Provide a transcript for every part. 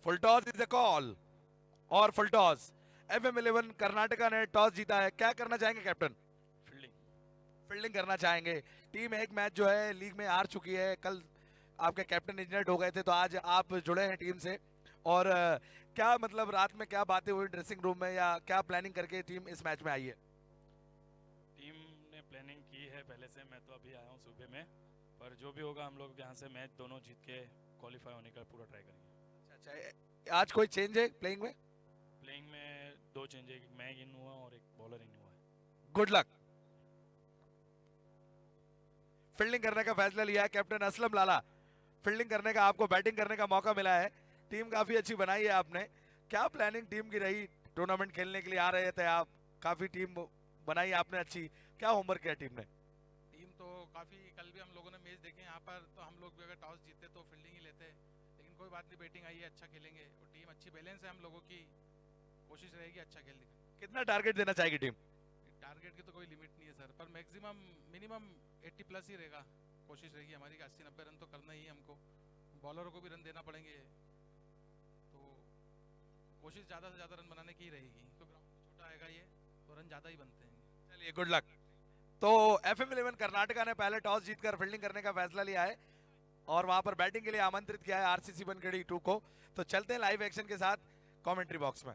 Full toss is a call और full toss. FM11 Karnataka ने toss जीता है, क्या करना चाहेंगे कैप्टन? फील्डिंग। फील्डिंग करना चाहेंगे। टीम एक मैच जो है लीग में हार चुकी है, कल आपके कैप्टन इंजर्ड हो गए थे, तो आज आप जुड़े हैं टीम से। और क्या मतलब रात में क्या बातें हुई ड्रेसिंग रूम में, या क्या प्लानिंग करके टीम इस मैच में आई है? टीम ने प्लानिंग की है पहले से, मैं तो अभी आया हूँ सुबह में, पर जो भी होगा हम लोग यहाँ से मैच दोनों जीत के क्वालिफाई होने का पूरा ट्राई करेंगे। अच्छा अच्छा, आज कोई चेंज है प्लेइंग में? प्लेइंग में दो चेंज है, एक मैं इन हुआ और एक बॉलर इन हुआ है। Good luck. फील्डिंग करने का फैसला लिया है कैप्टन असलम लाला। फील्डिंग करने का, आपको बैटिंग करने का मौका मिला है। टीम काफी अच्छी बनाई है आपने। क्या प्लानिंग टीम की रही? टूर्नामेंट खेलने के लिए आ रहे थे आप, काफी टीम बनाई आपने अच्छी, क्या होमवर्क किया टीम ने? टीम तो काफ़ी, कल भी हम लोगों ने मैच देखे यहाँ पर, तो हम लोग भी अगर टॉस जीते तो फील्डिंग ही लेते, लेकिन कोई बात नहीं, बैटिंग आई है, अच्छा खेलेंगे और टीम अच्छी बैलेंस है, हम लोगों की कोशिश रहेगी अच्छा खेल दिखाने कितना टारगेट देना चाहेगी टीम? की। टारगेट की तो कोई लिमिट नहीं है सर, पर मैक्सिमम मिनिमम 80 प्लस ही रहेगा। कोशिश रहेगी हमारी कि 80-90 रन तो करना ही है हमको, बॉलरों को भी रन देना पड़ेंगे, तो कोशिश ज़्यादा से ज़्यादा रन बनाने की ही रहेगी, तो ग्राउंड छोटा आएगा ये, तो रन ज़्यादा ही बनते हैं। चलिए गुड लक। तो FM11 कर्नाटका ने पहले टॉस जीतकर फील्डिंग करने का फैसला लिया है और वहां पर बैटिंग के लिए आमंत्रित किया है RCC बनखेड़ी 2 को। तो चलते हैं लाइव एक्शन के साथ कमेंट्री बॉक्स में।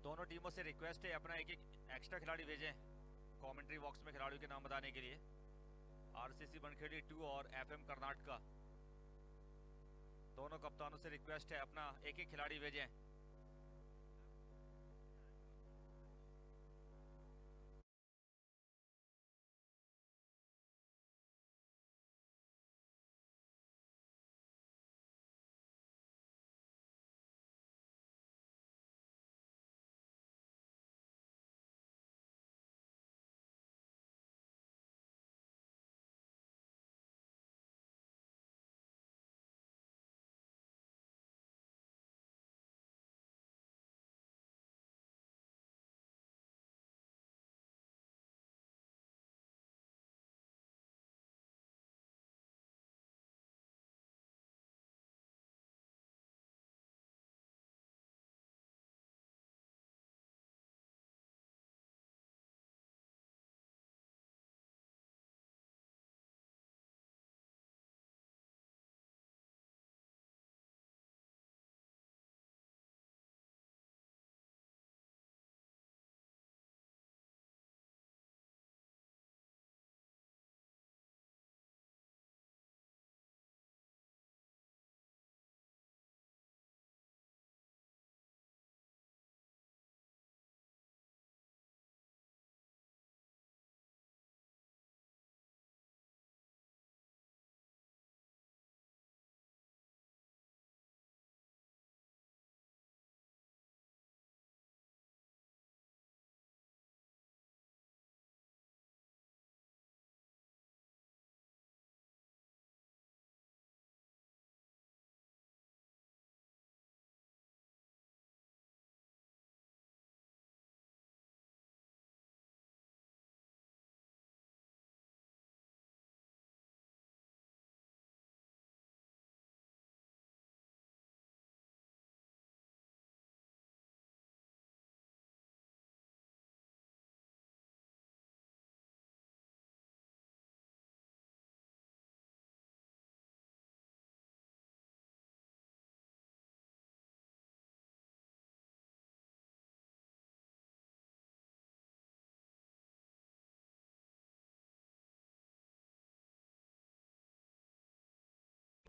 दोनों टीमों से रिक्वेस्ट है अपना एक एक एक्स्ट्रा खिलाड़ी भेजें कमेंट्री बॉक्स में खिलाड़ियों के नाम बताने के लिए। आरसीसी बनखेड़ी 2 और एफएम कर्नाटका दोनों कप्तानों से रिक्वेस्ट है अपना एक एक खिलाड़ी भेजें।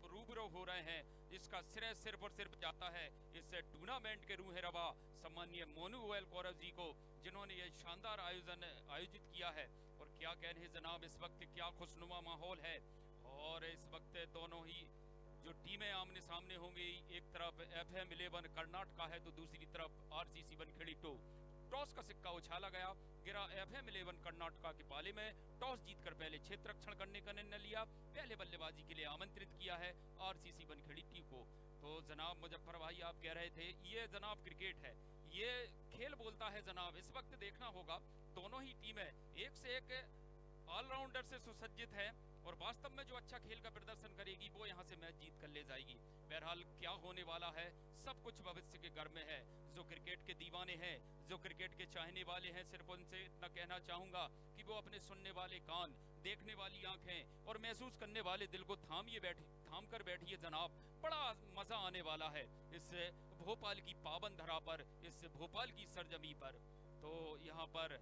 रूबरू हो रहे हैं, इसका श्रेय सिर्फ और सिर्फ जाता है इस टूर्नामेंट के रूह रवा सम्मानीय मोनू गोयल कौरव जी को, जिन्होंने ये शानदार आयोजन आयोजित किया है। और क्या कहने जनाब, इस वक्त क्या खुशनुमा माहौल है। और इस वक्त दोनों ही जो टीमें आमने सामने होंगी, एक तरफ FM 11 कर्नाटका है तो दूसरी तरफ RCC बनखेड़ी 2। टॉस का सिक्का उछाला गया, गिरा FM 11 कर्नाटका के पाले में। टॉस जीतकर पहले क्षेत्र रक्षण करने का निर्णय लिया, पहले बल्लेबाजी के लिए आमंत्रित किया है RCC बनखेड़ी टीम को। तो जनाब मुजफ्फर भाई आप कह रहे थे ये जनाब क्रिकेट है, ये खेल बोलता है जनाब। इस वक्त देखना होगा दोनों ही टीमें एक से एक ऑलराउंडर से सुसज्जित है और वास्तव में जो अच्छा खेल का प्रदर्शन करेगी वो यहाँ से मैच जीत कर ले जाएगी। बहरहाल क्या होने वाला है सब कुछ भविष्य के घर में है। जो क्रिकेट के दीवाने हैं, जो क्रिकेट के चाहने वाले हैं, सिर्फ उनसे इतना कहना चाहूंगा कि वो अपने सुनने वाले कान, देखने वाली आंखें और महसूस करने वाले दिल को थाम कर बैठिए जनाब। बड़ा मजा आने वाला है इस भोपाल की पावन धरा पर, इस भोपाल की सरजमी पर। तो यहाँ पर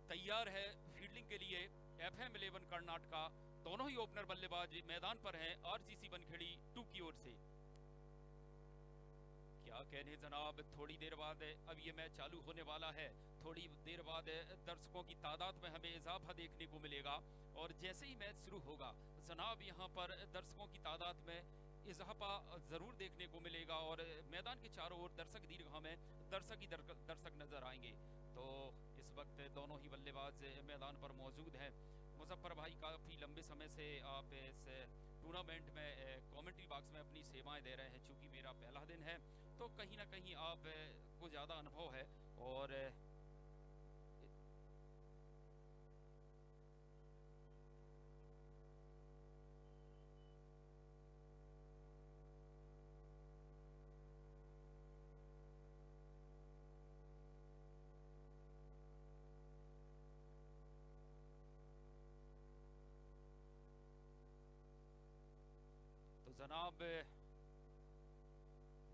तैयार है फील्डिंग के लिए FM 11 कर्नाटका। दोनों ही ओपनर बल्लेबाज मैदान पर हैं RCC बनखेड़ी 2 की ओर से। क्या कहने जनाब, थोड़ी देर बाद अब ये मैच चालू होने वाला है। थोड़ी देर बाद दर्शकों की तादाद में हमें इजाफा देखने को मिलेगा और जैसे ही मैच शुरू होगा जनाब यहाँ पर दर्शकों की तादाद में इजाफा जरूर देखने को मिलेगा और मैदान के चारों ओर दर्शक दीर्घा में दर्शक ही दर्शक नजर आएंगे। तो इस वक्त दोनों ही बल्लेबाज मैदान पर मौजूद हैं। मुजफ्फर भाई काफ़ी लंबे समय से आप इस टूर्नामेंट में कमेंट्री बॉक्स में अपनी सेवाएं दे रहे हैं। चूँकि मेरा पहला दिन है तो कहीं ना कहीं आप को ज़्यादा अनुभव है और जनाब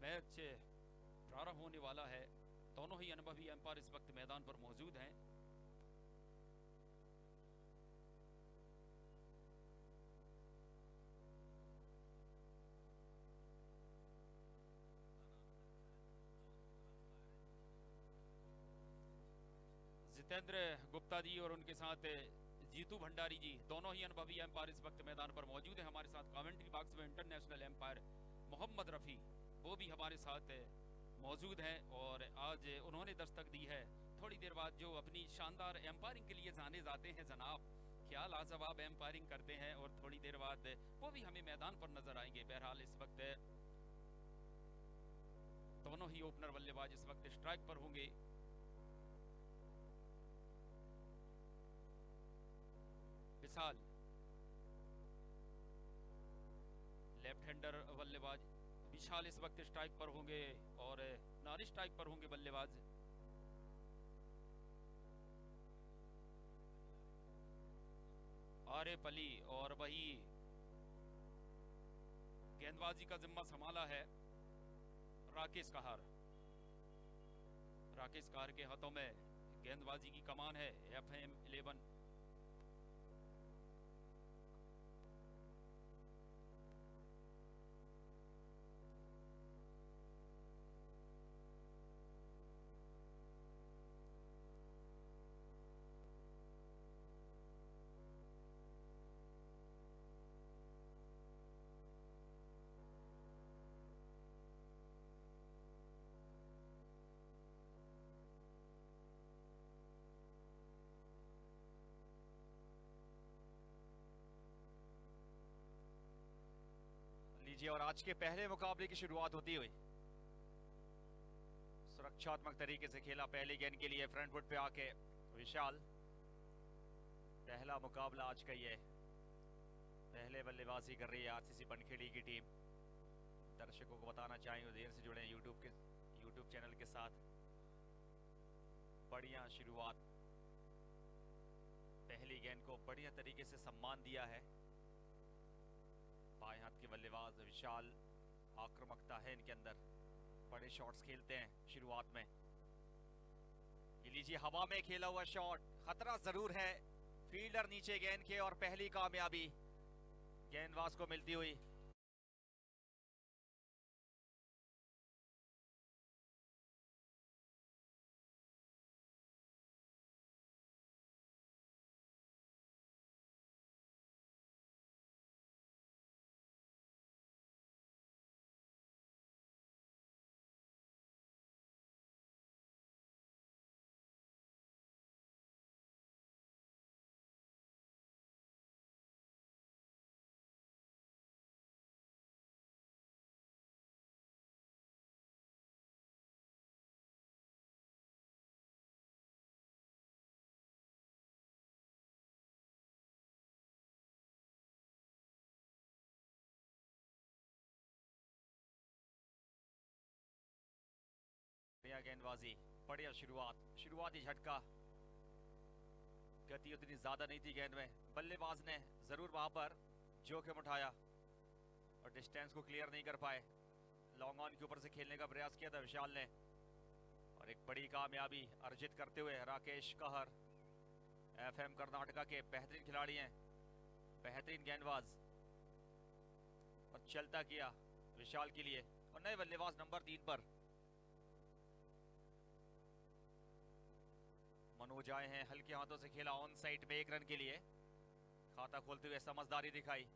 मैच प्रारंभ होने वाला है। दोनों ही अनुभवी एम्पायर इस वक्त मैदान पर मौजूद हैं। जितेंद्र गुप्ता जी और उनके साथ जीतू भंडारी जी, दोनों ही अनुभवी एम्पायर इस वक्त मैदान पर मौजूद हैं। हमारे साथ कमेंट्री बॉक्स में इंटरनेशनल एम्पायर मोहम्मद रफ़ी, वो भी हमारे साथ मौजूद हैं और आज उन्होंने दस्तक दी है। थोड़ी देर बाद जो अपनी शानदार एम्पायरिंग के लिए जाने जाते हैं जनाब, क्या लाजवाब एम्पायरिंग करते हैं, और थोड़ी देर बाद वो भी हमें मैदान पर नजर आएंगे। बहरहाल इस वक्त दोनों ही ओपनर बल्लेबाज इस वक्त स्ट्राइक पर होंगे। विशाल लेफ्ट हैंडर बल्लेबाज, विशाल इस वक्त स्ट्राइक पर होंगे और नॉन स्ट्राइक पर होंगे बल्लेबाज। आरिफ अली, और वही गेंदबाजी का जिम्मा संभाला है राकेश कहार। राकेश कहार के हाथों में गेंदबाजी की कमान है। FM 11 लीजिए, और आज के पहले मुकाबले की शुरुआत होती हुई सुरक्षात्मक तरीके से खेला पहली गेंद के लिए फ्रंट फुट पे आके विशाल। पहला मुकाबला आज का ये पहले बल्लेबाजी कर रही है RCC बनखेड़ी की टीम। दर्शकों को बताना चाहेंगे देर से जुड़े यूट्यूब चैनल के साथ। बढ़िया शुरुआत, पहली गेंद को बढ़िया तरीके से सम्मान दिया है। बाएं हाथ के बल्लेबाज विशाल, आक्रामकता है इनके अंदर, बड़े शॉट्स खेलते हैं शुरुआत में। ये लीजिए, हवा में खेला हुआ शॉट, खतरा जरूर है, फील्डर नीचे गेंद के, और पहली कामयाबी गेंदबाज को मिलती हुई। बढ़िया गेंदबाजी, बढ़िया शुरुआती झटका, गति उतनी ज्यादा नहीं थी गेंद में। बल्लेबाज ने जरूर वहां पर जोखिम उठाया और डिस्टेंस को क्लियर नहीं कर पाए। लॉन्ग ऑन के ऊपर से खेलने का प्रयास किया था विशाल ने, और एक बड़ी कामयाबी अर्जित करते हुए राकेश कहर, FM कर्नाटका के बेहतरीन खिलाड़ी हैं, बेहतरीन गेंदबाज, और चलता किया विशाल के लिए। और नए बल्लेबाज नंबर 3 पर मनोज आए हैं, हल्के हाथों से खेला ऑन साइड में 1 रन के लिए। खाता खोलते हुए समझदारी दिखाई।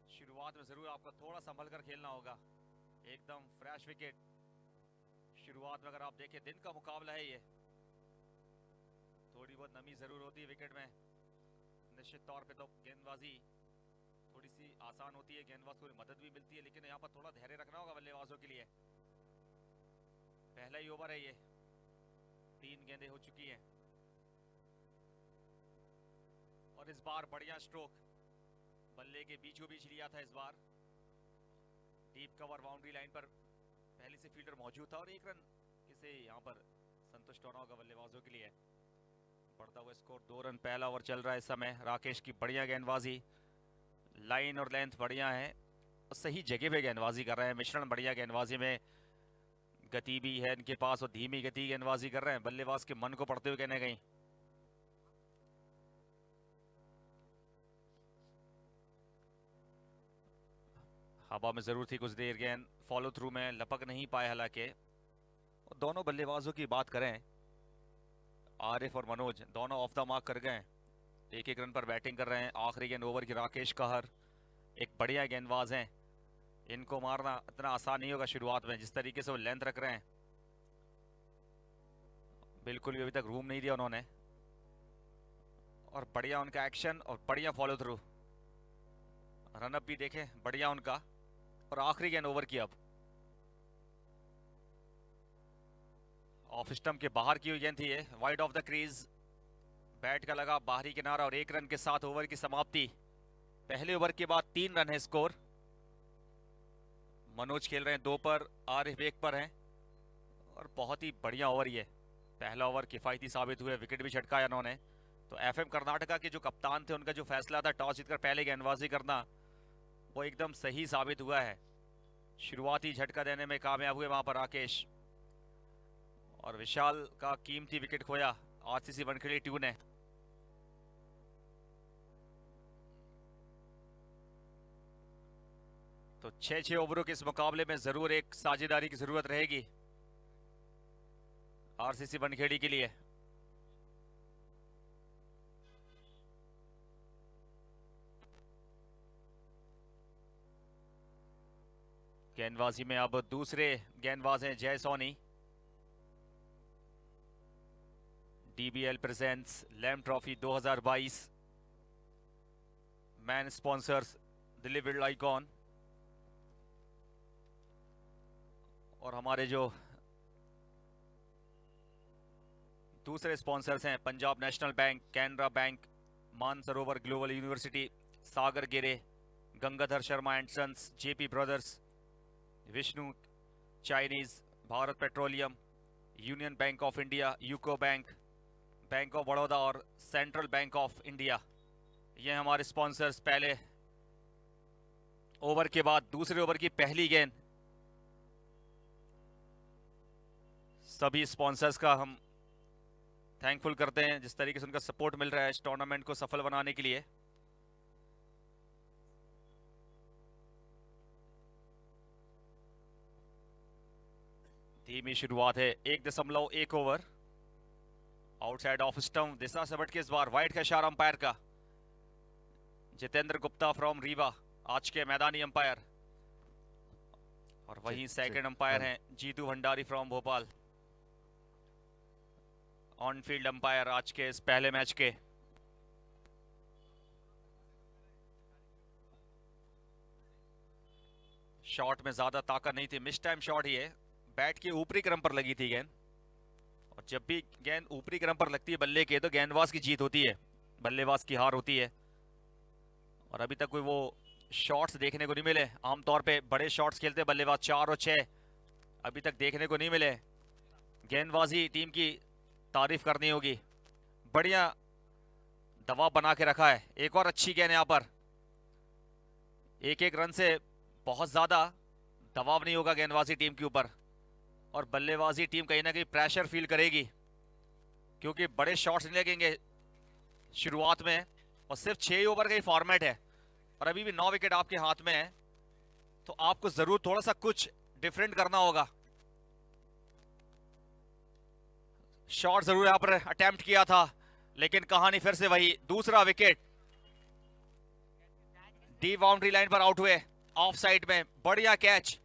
शुरुआत में जरूर आपको थोड़ा संभल कर खेलना होगा, एकदम फ्रेश विकेट। शुरुआत में अगर आप देखें, दिन का मुकाबला है ये, थोड़ी बहुत नमी जरूर होती है विकेट में। निश्चित तौर पे तो गेंदबाजी थोड़ी सी आसान होती है, गेंदबाज को मदद भी मिलती है, लेकिन यहाँ पर थोड़ा धैर्य रखना होगा बल्लेबाजों के लिए। पहला ही ओवर है ये, 3 गेंदें हो चुकी हैं, और इस बार बढ़िया स्ट्रोक, बल्ले के बीचों बीच लिया था इस बार। डीप कवर बाउंड्री लाइन पर पहले से फील्डर मौजूद था, और 1 रन किसे यहाँ पर संतुष्ट होना होगा बल्लेबाजों के लिए। बढ़ता हुआ स्कोर 2 रन, पहला ओवर चल रहा है इस समय। राकेश की बढ़िया गेंदबाजी, लाइन और लेंथ बढ़िया है, और सही जगह पे गेंदबाजी कर रहे हैं। मिश्रण बढ़िया गेंदबाजी में गति भी है इनके पास और धीमी गति गेंदबाजी कर रहे हैं, बल्लेबाज के मन को पढ़ते हुए कहने कहीं। हवा में जरूर थी कुछ देर, गेंद फॉलो थ्रू में लपक नहीं पाए हालांकि। दोनों बल्लेबाजों की बात करें, आरिफ और मनोज दोनों ऑफ द मार्क कर गए, एक एक रन पर बैटिंग कर रहे हैं। आखिरी गेंद ओवर की राकेश कहर एक बढ़िया गेंदबाज हैं, इनको मारना इतना आसान नहीं होगा शुरुआत में। जिस तरीके से वो लेंथ रख रहे हैं, बिल्कुल भी अभी तक रूम नहीं दिया उन्होंने, और बढ़िया उनका एक्शन और बढ़िया फॉलो थ्रू। रनअप भी देखें बढ़िया उनका, और आखिरी गेंद ओवर की अब ऑफ स्टंप के बाहर की हुई गेंद थी ये, wide of the crease, bat का लगा बाहरी किनारा, और 1 रन के साथ ओवर की समाप्ति। पहले ओवर के बाद 3 रन है स्कोर। मनोज खेल रहे हैं 2 पर, आरिफ 1 पर हैं, और बहुत ही बढ़िया ओवर ये। पहला ओवर किफायती साबित हुए, विकेट भी छटकाया इन्होंने। तो एफएम कर्नाटका के जो कप्तान थे, उनका जो फैसला था टॉस जीतकर पहले गेंदबाजी करना, वो एकदम सही साबित हुआ है। शुरुआती झटका देने में कामयाब हुए वहां पर राकेश, और विशाल का कीमती विकेट खोया आरसीसी बनखेड़ी 2 ने। तो 6 ओवरों के इस मुकाबले में जरूर एक साझेदारी की जरूरत रहेगी आरसीसी बनखेड़ी के लिए। गेंदबाजी में अब दूसरे गेंदबाज हैं जय सोनी। डीबीएल प्रेजेंट्स लैम trophy 2022, main sponsors Delhi Birla Icon, और हमारे जो दूसरे स्पॉन्सर्स हैं Punjab national bank, Canara bank, Mansarovar global university, Sagar Gire, Gangadhar Sharma and Sons, JP Brothers, Vishnu Chinese, Bharat petroleum, union bank of India, UCO bank, bank of Baroda और सेंट्रल बैंक ऑफ इंडिया। ये हमारे स्पॉन्सर्स। पहले ओवर के बाद दूसरे ओवर की पहली गेंद, सभी स्पॉन्सर्स का हम थैंकफुल करते हैं जिस तरीके से उनका सपोर्ट मिल रहा है इस टूर्नामेंट को सफल बनाने के लिए। धीमी शुरुआत है, 1.1 ओवर, आउटसाइड ऑफ स्टंप, दिशा से बट के इस बार वाइड का इशारा अंपायर का। जितेंद्र गुप्ता फ्रॉम रीवा आज के मैदानी अंपायर, और वहीं सेकंड अंपायर हैं Jitu Bhandari from Bhopal, on field umpire आज के इस पहले मैच के। शॉट में ज्यादा ताकत नहीं थी, मिस टाइम शॉट ही है, बैट के ऊपरी क्रम पर लगी थी गेंद, और जब भी गेंद ऊपरी क्रम पर लगती है बल्ले के तो गेंदबाज की जीत होती है, बल्लेबाज की हार होती है। और अभी तक कोई वो शॉट्स देखने को नहीं मिले, आमतौर पे बड़े शॉट्स खेलते बल्लेबाज 4 और 6, अभी तक देखने को नहीं मिले। गेंदबाजी टीम की तारीफ करनी होगी, बढ़िया दबाव बना के रखा है। एक और अच्छी गेंद यहाँ पर, एक रन से बहुत ज्यादा दबाव नहीं होगा गेंदबाजी टीम के ऊपर, और बल्लेबाजी टीम कहीं ना कहीं प्रेशर फील करेगी, क्योंकि बड़े शॉट्स नहीं लगेंगे शुरुआत में, और सिर्फ 6 ओवर का ही फॉर्मेट है, और अभी भी 9 विकेट आपके हाथ में है, तो आपको जरूर थोड़ा सा कुछ डिफरेंट करना होगा। शॉट जरूर यहां पर अटेम्प्ट किया था, लेकिन कहानी फिर से वही, दूसरा विकेट, डी बाउंड्री लाइन पर आउट हुए, ऑफ साइड में, बढ़िया कैच।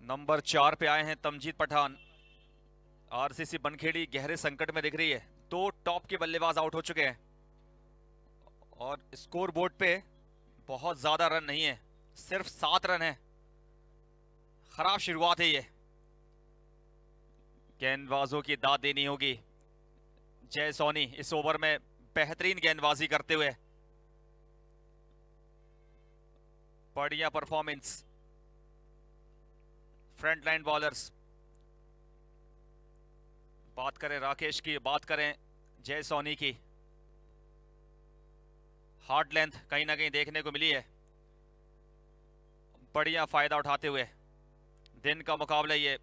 नंबर 4 पे आए हैं तमजीद पठान। आरसीसी बनखेड़ी गहरे संकट में दिख रही है, 2 टॉप के बल्लेबाज आउट हो चुके हैं और स्कोर बोर्ड पे बहुत ज्यादा रन नहीं है, सिर्फ 7 रन है। खराब शुरुआत है ये, गेंदबाजों की दाद देनी होगी। जय सोनी इस ओवर में बेहतरीन गेंदबाजी करते हुए, बढ़िया परफॉर्मेंस। फ्रंट लाइन बॉलर्स, बात करें राकेश की, बात करें जय सोनी की, हार्ड लेंथ कहीं ना कहीं देखने को मिली है, बढ़िया फायदा उठाते हुए। दिन का मुकाबला ये,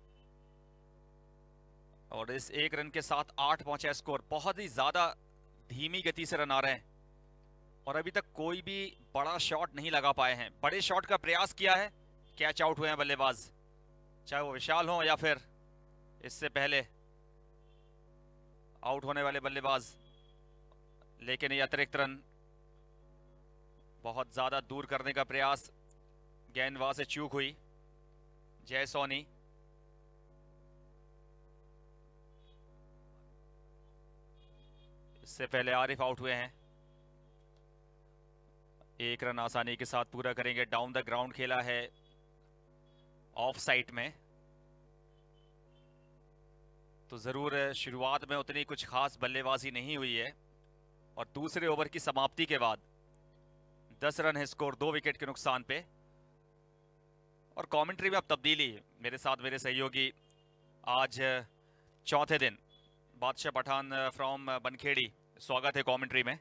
और इस 1 रन के साथ 8 पहुंचा स्कोर। बहुत ही ज्यादा धीमी गति से रन आ रहे हैं और अभी तक कोई भी बड़ा शॉट नहीं लगा पाए हैं। बड़े शॉट का प्रयास किया है, कैच आउट हुए हैं बल्लेबाज, चाहे वो विशाल हो या फिर इससे पहले आउट होने वाले बल्लेबाज। लेकिन ये अतिरिक्त रन बहुत ज्यादा दूर करने का प्रयास, गेंदबाज से चूक हुई। जय सोनी, इससे पहले आरिफ आउट हुए हैं। 1 रन आसानी के साथ पूरा करेंगे। डाउन द ग्राउंड खेला है, ऑफ साइड में, तो जरूर शुरुआत में उतनी कुछ खास बल्लेबाजी नहीं हुई है और दूसरे ओवर की समाप्ति के बाद 10 रन है स्कोर, 2 विकेट के नुकसान पे। और कमेंट्री में अब तब्दीली, मेरे साथ मेरे सहयोगी आज चौथे दिन, बादशाह पठान फ्रॉम बनखेड़ी, स्वागत है कमेंट्री में।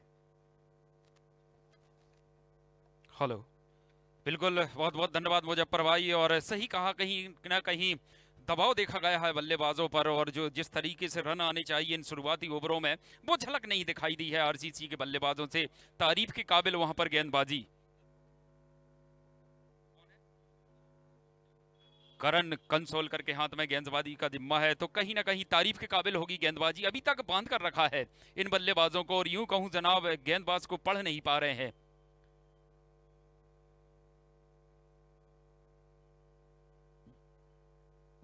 हेलो, बिल्कुल, बहुत बहुत धन्यवाद मुजफ्फर भाई। और सही कहा, कहीं ना कहीं दबाव देखा गया है बल्लेबाजों पर, और जो जिस तरीके से रन आने चाहिए इन शुरुआती ओवरों में, वो झलक नहीं दिखाई दी है आरसीसी के बल्लेबाजों से। तारीफ के काबिल वहां पर गेंदबाजी। करण कंसोलकर के हाथ में गेंदबाजी का जिम्मा है, तो कहीं ना कहीं तारीफ के काबिल होगी गेंदबाजी। अभी तक बांध कर रखा है इन बल्लेबाजों को, और यूं कहूं जनाब, गेंदबाज को पढ़ नहीं पा रहे हैं।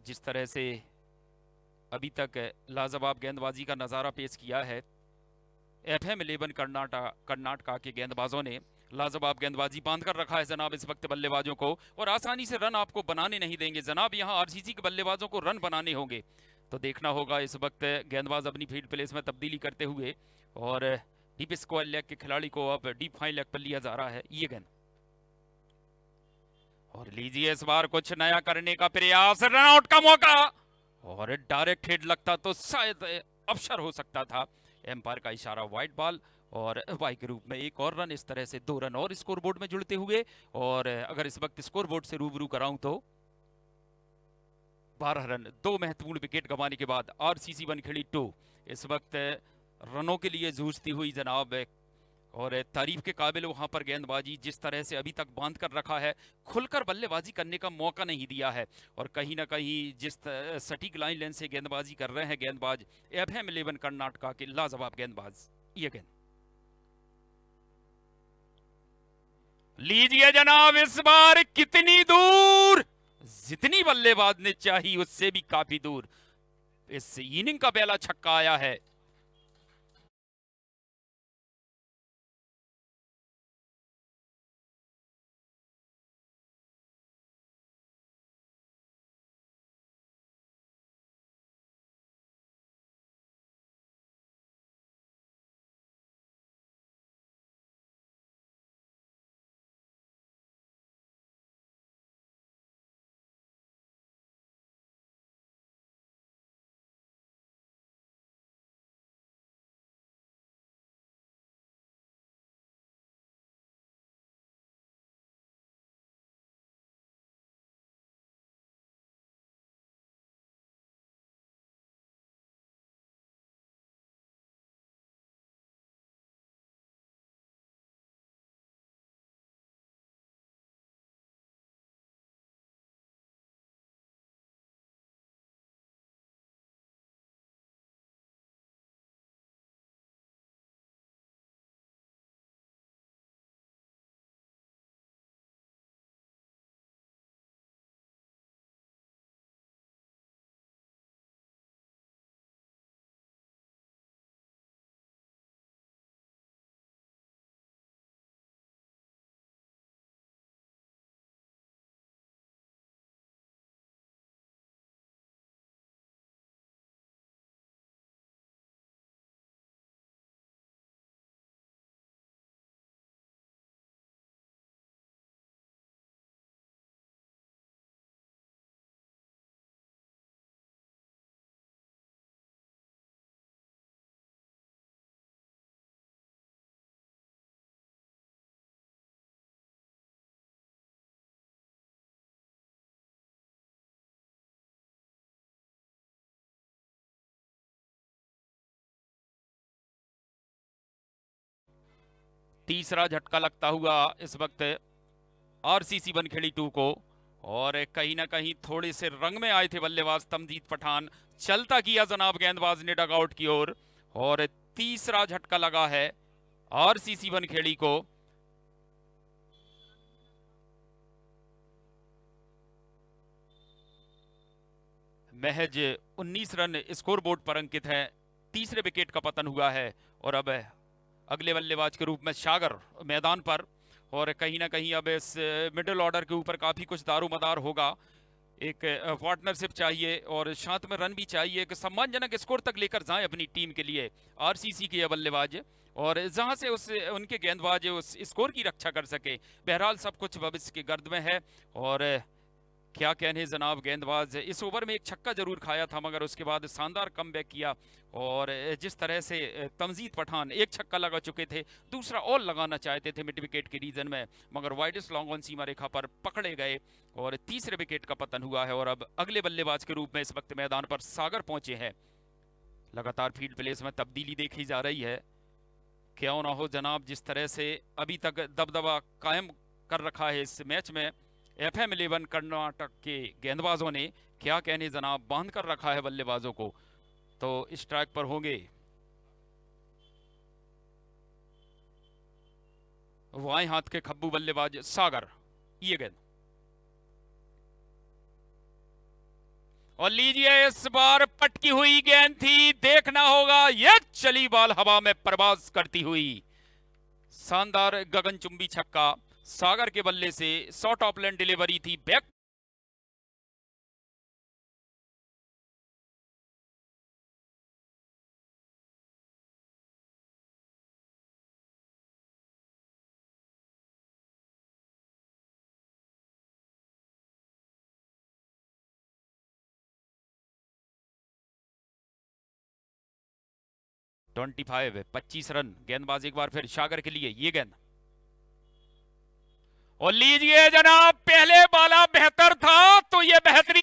जिस तरह से अभी तक लाजवाब गेंदबाजी का नज़ारा पेश किया है FM 11 कर्नाटका के गेंदबाजों ने, लाजवाब गेंदबाजी बांध कर रखा है जनाब इस वक्त बल्लेबाजों को, और आसानी से रन आपको बनाने नहीं देंगे जनाब। यहां आरसीसी के बल्लेबाजों को रन बनाने होंगे, तो देखना होगा इस वक्त गेंदबाज अपनी फील्ड प्लेस में तब्दीली करते हुए, और डीप स्क्वायर लेग के खिलाड़ी को अब डीप फाइन लेग पर लिया जा रहा है। ये गेंद, और लीजिए इस बार कुछ नया करने का प्रयास, रन आउट का मौका, और डायरेक्ट हिट लगता तो शायद अवसर हो सकता था। एम्पायर का इशारा, वाइड बॉल, और वाई के रूप में एक और रन। इस तरह से 2 रन और स्कोरबोर्ड में जुड़ते हुए, और अगर इस वक्त स्कोरबोर्ड से रूबरू कराऊं तो 12 रन, 2 महत्वपूर्ण विकेट गंवाने के बाद आरसीसी बनखेड़ी 2 इस वक्त रनों के लिए जूझती हुई जनाब। और तारीफ के काबिल वहां पर गेंदबाजी, जिस तरह से अभी तक बांध कर रखा है, खुलकर बल्लेबाजी करने का मौका नहीं दिया है, और कहीं ना कहीं जिस सटीक लाइन लेंथ से गेंदबाजी कर रहे हैं गेंदबाज FM 11 कर्नाटका के लाजवाब गेंदबाज। ये गेंद लीजिए जनाब, इस बार कितनी दूर, जितनी बल्लेबाज ने चाही उससे भी काफी दूर इस इनिंग का पहला छक्का आया है। तीसरा झटका लगता हुआ इस वक्त आरसीसी बनखेड़ी 2 को, और कहीं ना कहीं थोड़े से रंग में आए थे बल्लेबाज तमजीद पठान। चलता किया जनाब गेंदबाज ने डगआउट की ओर, और तीसरा झटका लगा है आरसीसी बनखेड़ी को। महज 19 रन स्कोर बोर्ड पर अंकित है। तीसरे विकेट का पतन हुआ है, और अब अगले बल्लेबाज के रूप में सागर मैदान पर, और कहीं ना कहीं अब इस मिडिल ऑर्डर के ऊपर काफी कुछ दारोमदार होगा। एक पार्टनरशिप चाहिए और साथ में रन भी चाहिए, एक सम्मानजनक स्कोर तक लेकर जाएं अपनी टीम के लिए आरसीसी के ये बल्लेबाज, और जहां से उनके गेंदबाज उस स्कोर की रक्षा कर सके। बहरहाल सब कुछ भविष्य की गर्द में है, और क्या कहने जनाब, गेंदबाज इस ओवर में एक छक्का जरूर खाया था, मगर उसके बाद शानदार कमबैक किया, और जिस तरह से तमजीद पठान एक छक्का लगा चुके थे, दूसरा और लगाना चाहते थे मिड विकेट के रीजन में, मगर वाइडेस्ट लॉन्ग ऑन सीमा रेखा पर पकड़े गए, और तीसरे विकेट का पतन हुआ है। और अब अगले बल्लेबाज के रूप में इस वक्त मैदान पर सागर पहुंचे हैं। लगातार फील्ड प्लेस में तब्दीली देखी जा रही है। क्यों ना हो जनाब, जिस तरह से अभी तक दबदबा कायम कर रखा है इस मैच में FM 11 कर्नाटक के गेंदबाजों ने, क्या कहने जनाब, बांध कर रखा है बल्लेबाजों को। तो स्ट्राइक पर होंगे बाएं हाथ के खब्बू बल्लेबाज सागर। ये गेंद, और लीजिए इस बार पटकी हुई गेंद थी, देखना होगा, ये चली बाल हवा में परवाज करती हुई। शानदार गगनचुंबी छक्का सागर के बल्ले से, शॉर्ट ऑफ लेन डिलीवरी थी, बैक ट्वेंटी 25 रन। गेंदबाज एक बार फिर सागर के लिए, ये गेंद, और लीजिए जनाब, पहले बाला बेहतर था तो ये बेहतरीन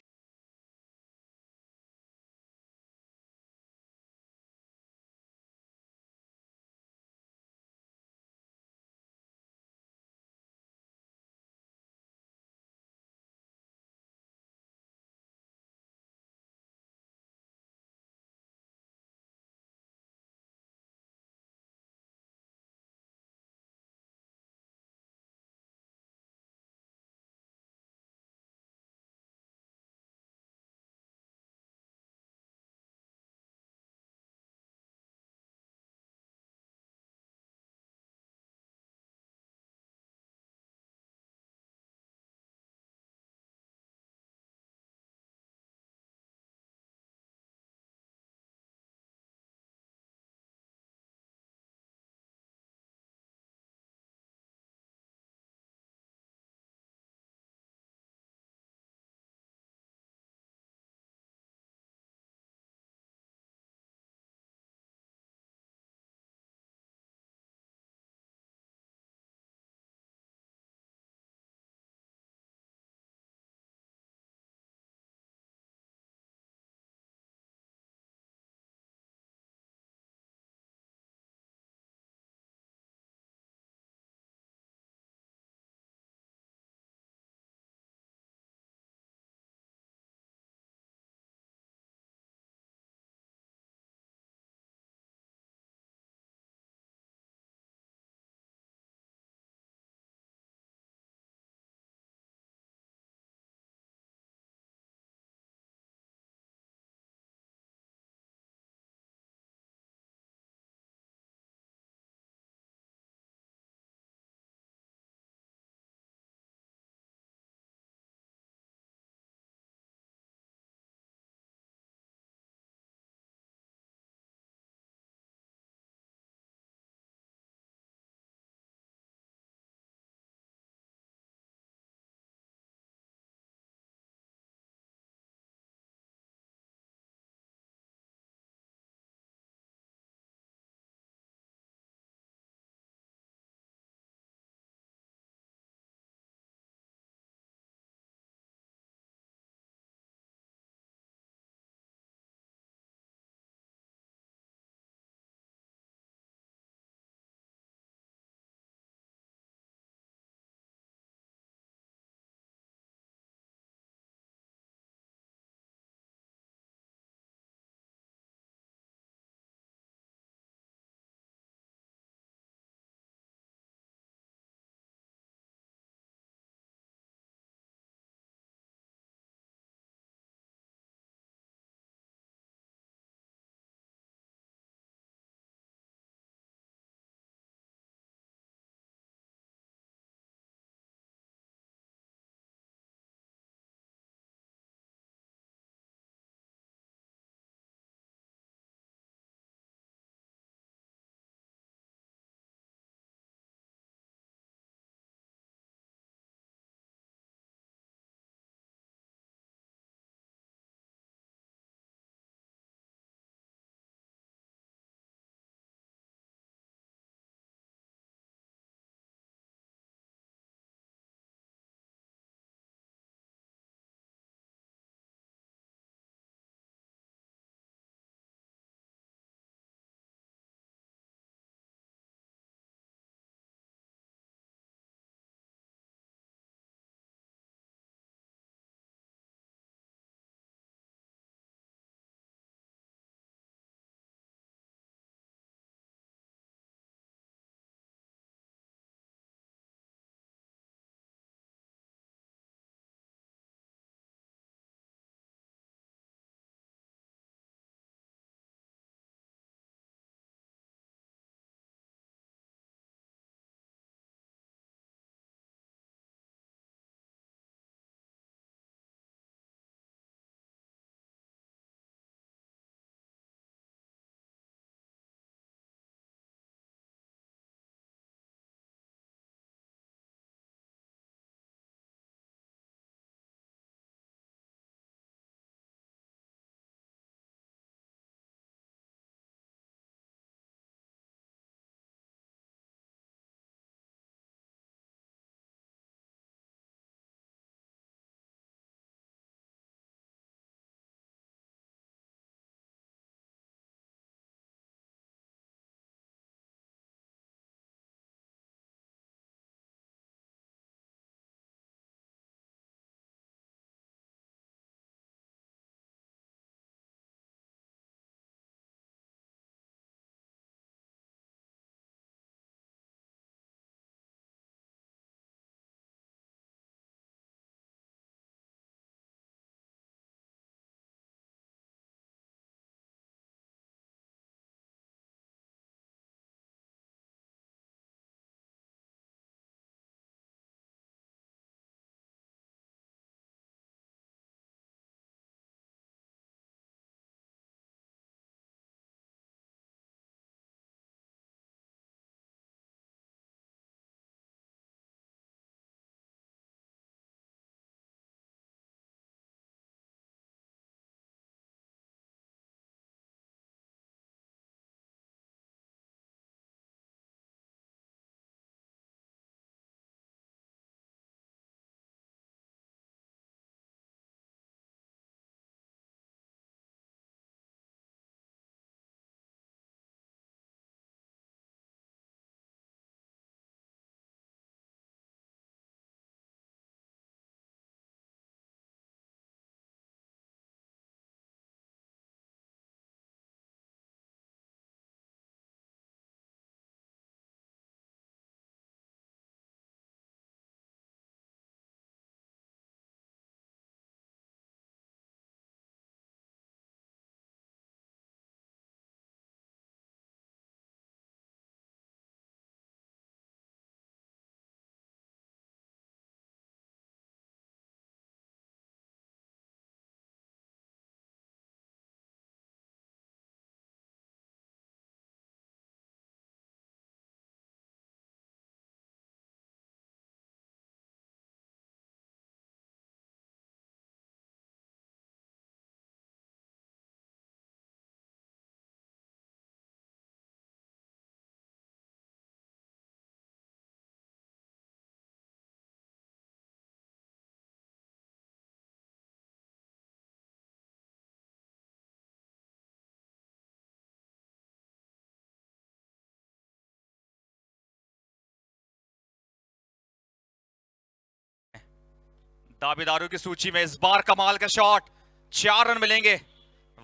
दावेदारों की सूची में इस बार कमाल का शॉट, 4 रन मिलेंगे।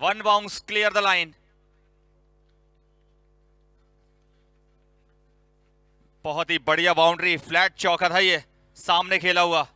1 बाउंस क्लियर द लाइन। बहुत ही बढ़िया बाउंड्री, फ्लैट चौका था ये, सामने खेला हुआ।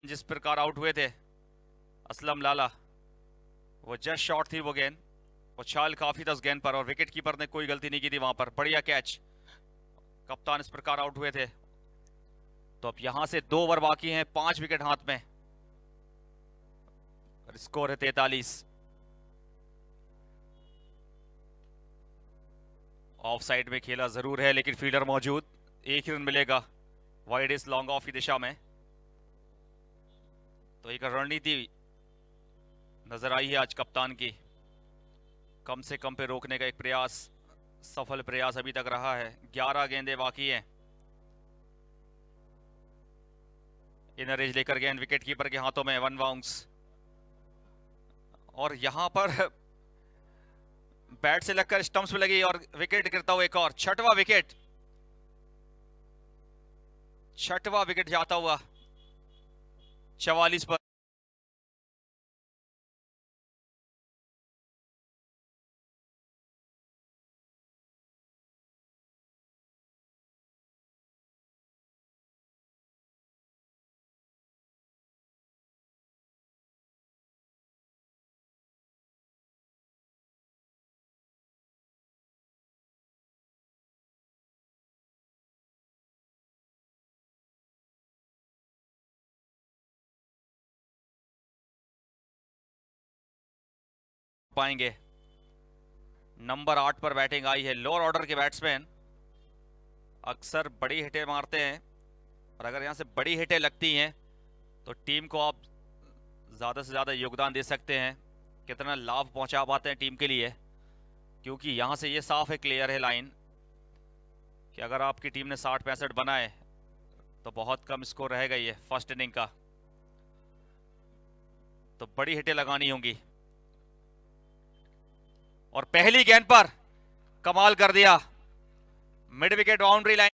जिस प्रकार आउट हुए थे असलम लाला, वो जस्ट शॉट थी वो गेंद, उछाल काफी था उस गेंद पर और विकेट कीपर ने कोई गलती नहीं की थी वहां पर। बढ़िया कैच, कप्तान इस प्रकार आउट हुए थे। तो अब यहां से 2 ओवर बाकी हैं, 5 विकेट हाथ में, स्कोर है 43। ऑफ साइड में खेला जरूर है लेकिन फील्डर मौजूद, 1 ही रन मिलेगा वाइड इस लॉन्ग ऑफ की दिशा में। तो एक रणनीति नजर आई है आज कप्तान की, कम से कम पे रोकने का एक प्रयास, सफल प्रयास अभी तक रहा है। 11 गेंदें बाकी हैं। इनर एज लेकर गेंद विकेट कीपर के हाथों में, 1 बाउंस। और यहां पर बैट से लगकर स्टंप्स में लगी और विकेट गिरता हुआ एक और, 6वां विकेट, 6वां विकेट जाता हुआ 44 पर। पाएंगे, नंबर 8 पर बैटिंग आई है। लोअर ऑर्डर के बैट्समैन अक्सर बड़ी हिटें मारते हैं और अगर यहां से बड़ी हिटें लगती हैं तो टीम को आप ज्यादा से ज्यादा योगदान दे सकते हैं, कितना लाभ पहुंचा पाते हैं टीम के लिए। क्योंकि यहां से ये साफ है, क्लियर है लाइन कि अगर आपकी टीम ने 60-65 बनाए तो बहुत कम स्कोर रहेगा ये फर्स्ट इनिंग का, तो बड़ी हिटें लगानी होंगी। और पहली गेंद पर कमाल कर दिया, मिड विकेट बाउंड्री लाइन।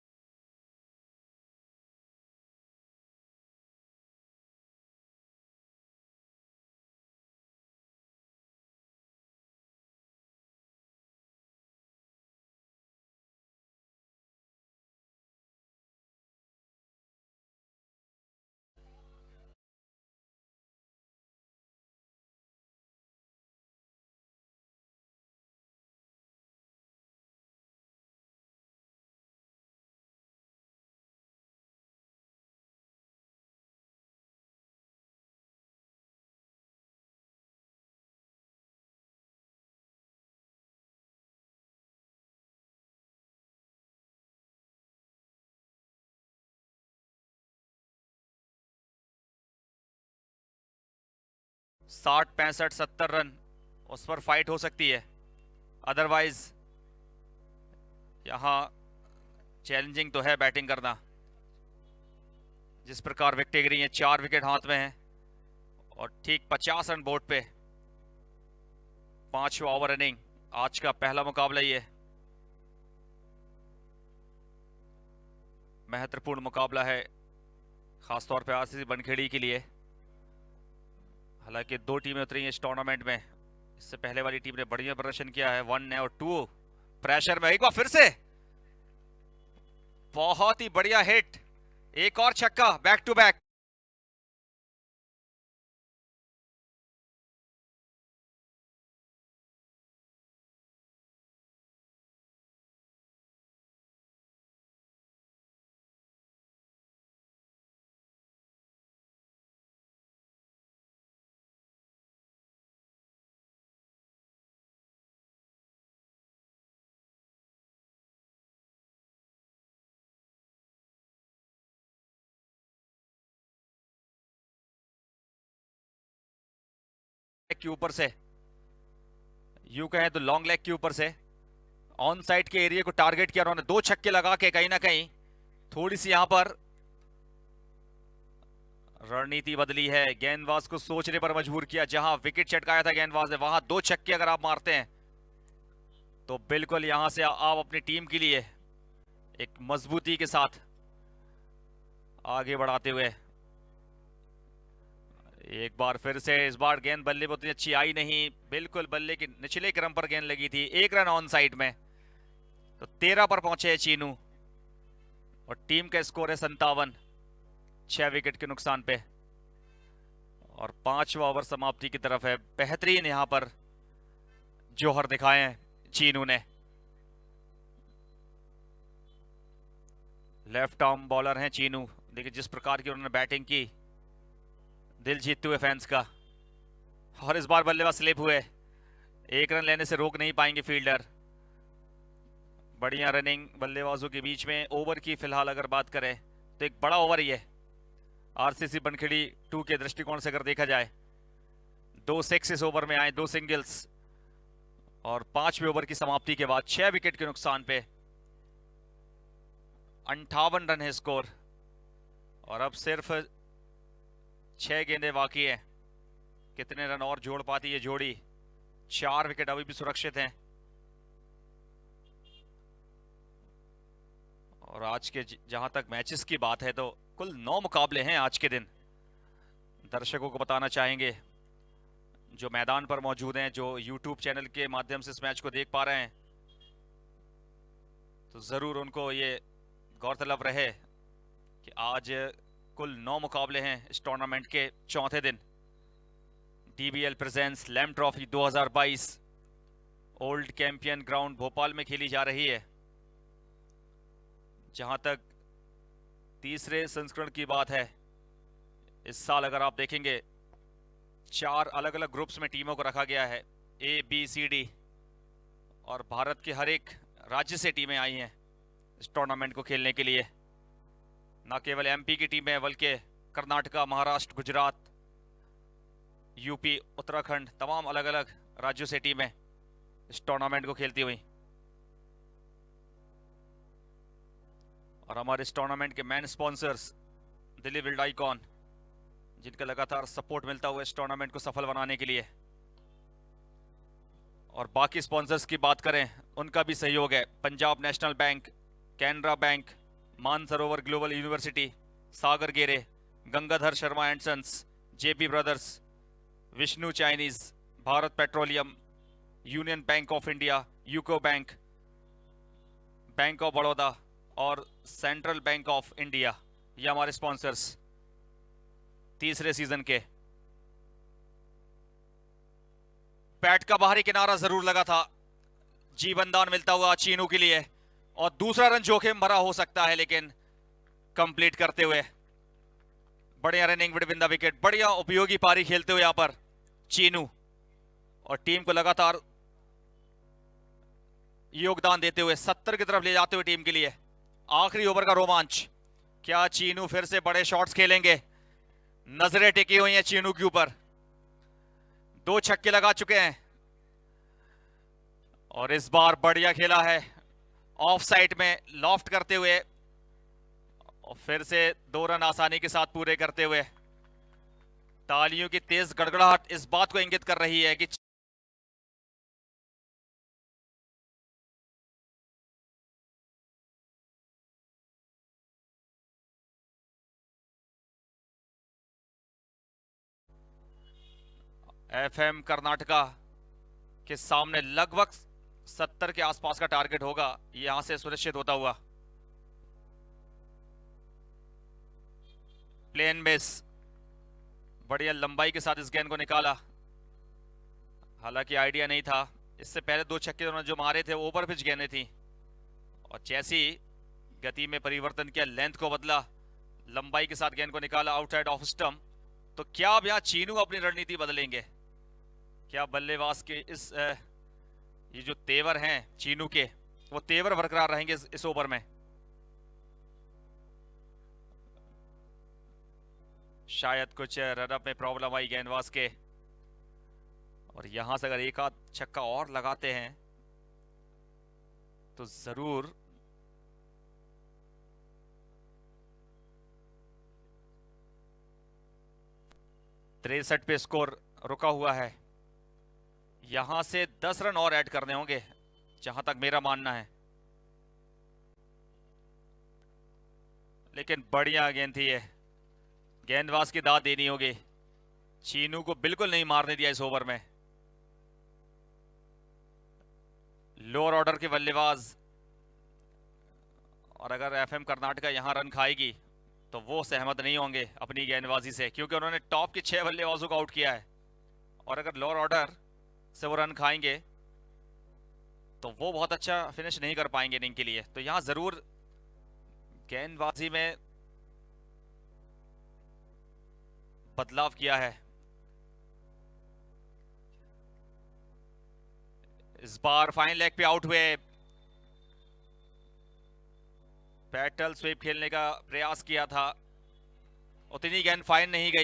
साठ 65 70 रन उस पर फाइट हो सकती है, अदरवाइज यहां चैलेंजिंग तो है बैटिंग करना। जिस प्रकार विकेटें गिरी हैं, 4 विकेट हाथ में हैं और ठीक 50 रन बोर्ड पे, 5वां ओवर इनिंग, आज का पहला मुकाबला ये। महत्वपूर्ण मुकाबला है, खासतौर पे आरसीसी बनखेड़ी के लिए। हालांकि 2 टीमें उतरी हैं इस टूर्नामेंट में। इससे पहले वाली टीम ने बढ़िया प्रदर्शन किया है। 1 और 2 प्रेशर में, एक बार फिर से बहुत ही बढ़िया हिट, एक और छक्का बैक टू बैक। के ऊपर से, यूं कहें तो लॉन्ग लेग के ऊपर से ऑन साइड के एरिया को टारगेट किया उन्होंने। 2 छक्के लगा के कहीं ना कहीं थोड़ी सी यहां पर रणनीति बदली है, गेंदबाज को सोचने पर मजबूर किया। जहां विकेट चटकाया था गेंदबाज ने, वहां 2 छक्के अगर आप मारते हैं तो बिल्कुल यहां से आप अपनी टीम के लिए एक मजबूती के साथ आगे बढ़ाते हुए। एक बार फिर से, इस बार गेंद बल्ले पर उतनी अच्छी आई नहीं, बिल्कुल बल्ले के निचले क्रम पर गेंद लगी थी। 1 रन ऑन साइड में, तो 13 पर पहुंचे है चीनू और टीम का स्कोर है 57, 6 विकेट के नुकसान पे। और 5वां ओवर समाप्ति की तरफ है। बेहतरीन यहां पर जौहर दिखाए हैं चीनू ने। लेफ्ट आर्म बॉलर हैं चीनू। देखिए जिस प्रकार की उन्होंने बैटिंग की, दिल जीतते हुए फैंस का। और इस बार बल्लेबाज स्लिप हुए, 1 रन लेने से रोक नहीं पाएंगे फील्डर। बढ़िया रनिंग बल्लेबाजों के बीच में। ओवर की फिलहाल अगर बात करें तो एक बड़ा ओवर ही है आरसीसी बनखेड़ी 2 के दृष्टिकोण से अगर देखा जाए। 2 सिक्सेस ओवर में आए, 2 सिंगल्स, और 5वें ओवर की समाप्ति के बाद 6 विकेट के नुकसान पे 58 रन है स्कोर। और अब सिर्फ 6 गेंदें बाकी है। कितने रन और जोड़ पाती है जोड़ी? 4 विकेट अभी भी सुरक्षित हैं। और आज के जहां तक मैचेस की बात है तो कुल 9 मुकाबले हैं आज के दिन। दर्शकों को बताना चाहेंगे जो मैदान पर मौजूद हैं, जो YouTube चैनल के माध्यम से इस मैच को देख पा रहे हैं, तो जरूर उनको ये गौरतलब रहे कि आज कुल 9 मुकाबले हैं इस टूर्नामेंट के चौथे दिन। DBL प्रेजेंस लैम trophy 2022 old Campion ground Bhopal में खेली जा रही है। जहां तक तीसरे संस्करण की बात है, इस साल अगर आप देखेंगे 4 अलग अलग ग्रुप्स में टीमों को रखा गया है, A, B, C, D, और भारत के हर एक राज्य से टीमें आई हैं इस टूर्नामेंट को खेलने के लिए। न केवल MP की टीमें बल्कि कर्नाटका, महाराष्ट्र, गुजरात, UP, उत्तराखंड, तमाम अलग अलग राज्यों से टीमें इस टूर्नामेंट को खेलती हुई। और हमारे इस टूर्नामेंट के main sponsors Delhi build icon, जिनका लगातार सपोर्ट मिलता हुआ इस टूर्नामेंट को सफल बनाने के लिए। और बाकी स्पॉन्सर्स की बात करें, उनका भी सहयोग है। Punjab national bank, Canara bank, Mansarovar global university, Sagar Gere, Gangadhar Sharma and sons, JP brothers, Vishnu Chinese, Bharat petroleum, union bank of India, UCO bank, bank of Baroda और सेंट्रल बैंक ऑफ इंडिया, ये हमारे स्पॉन्सर्स तीसरे सीजन के। बैट का बाहरी किनारा जरूर लगा था, जीवन दान मिलता हुआ चीनू के लिए, और दूसरा रन जोखिम भरा हो सकता है लेकिन कंप्लीट करते हुए बढ़िया रनिंग विद द विकेट। बढ़िया उपयोगी पारी खेलते हुए यहां पर चीनू, और टीम को लगातार योगदान देते हुए 70 की तरफ ले जाते हुए टीम के लिए। आखिरी ओवर का रोमांच, क्या चीनू फिर से बड़े शॉट्स खेलेंगे? नजरें टिकी हुई हैं चीनू के ऊपर। 2 छक्के लगा चुके हैं और इस बार बढ़िया खेला है, ऑफ साइड में लॉफ्ट करते हुए, और फिर से 2 रन आसानी के साथ पूरे करते हुए। तालियों की तेज गड़गड़ाहट इस बात को इंगित कर रही है कि एफएम कर्नाटका के सामने लगभग 70 के आसपास का टारगेट होगा यहां से सुनिश्चित होता हुआ। प्लेन मिस, बढ़िया लंबाई के साथ इस गेंद को निकाला। हालांकि आइडिया नहीं था, इससे पहले 2 छक्के उन्होंने जो मारे थे ओवर पिच गेंदें थी, और जैसी गति में परिवर्तन किया, लेंथ को बदला, लंबाई के साथ गेंद को निकाला आउटसाइड ऑफ स्टंप। तो क्या अब यहाँ चीनू अपनी रणनीति बदलेंगे? क्या बल्लेबाज के ये जो तेवर हैं चीनू के, वो तेवर बरकरार रहेंगे इस ओवर में? शायद कुछ रनअप में प्रॉब्लम आई गेंदबाज के, और यहां से अगर एक आध छक्का और लगाते हैं तो जरूर तिरसठ पे स्कोर रुका हुआ है। यहां से 10 रन और ऐड करने होंगे जहां तक मेरा मानना है। लेकिन बढ़िया गेंद थी ये, गेंदबाज की दाद देनी होगी। चीनू को बिल्कुल नहीं मारने दिया इस ओवर में। लोअर ऑर्डर के बल्लेबाज, और अगर एफएम कर्नाटका यहां रन खाएगी तो वो सहमत नहीं होंगे अपनी गेंदबाजी से, क्योंकि उन्होंने टॉप के 6 बल्लेबाजों को आउट किया है, और अगर लोअर ऑर्डर से वो रन खाएंगे तो वो बहुत अच्छा फिनिश नहीं कर पाएंगे इनिंग के लिए। तो यहां जरूर गेंदबाजी में बदलाव किया है। इस बार फाइन लेग पे आउट हुए, पैटल स्वीप खेलने का प्रयास किया था, उतनी गेंद फाइन नहीं गई।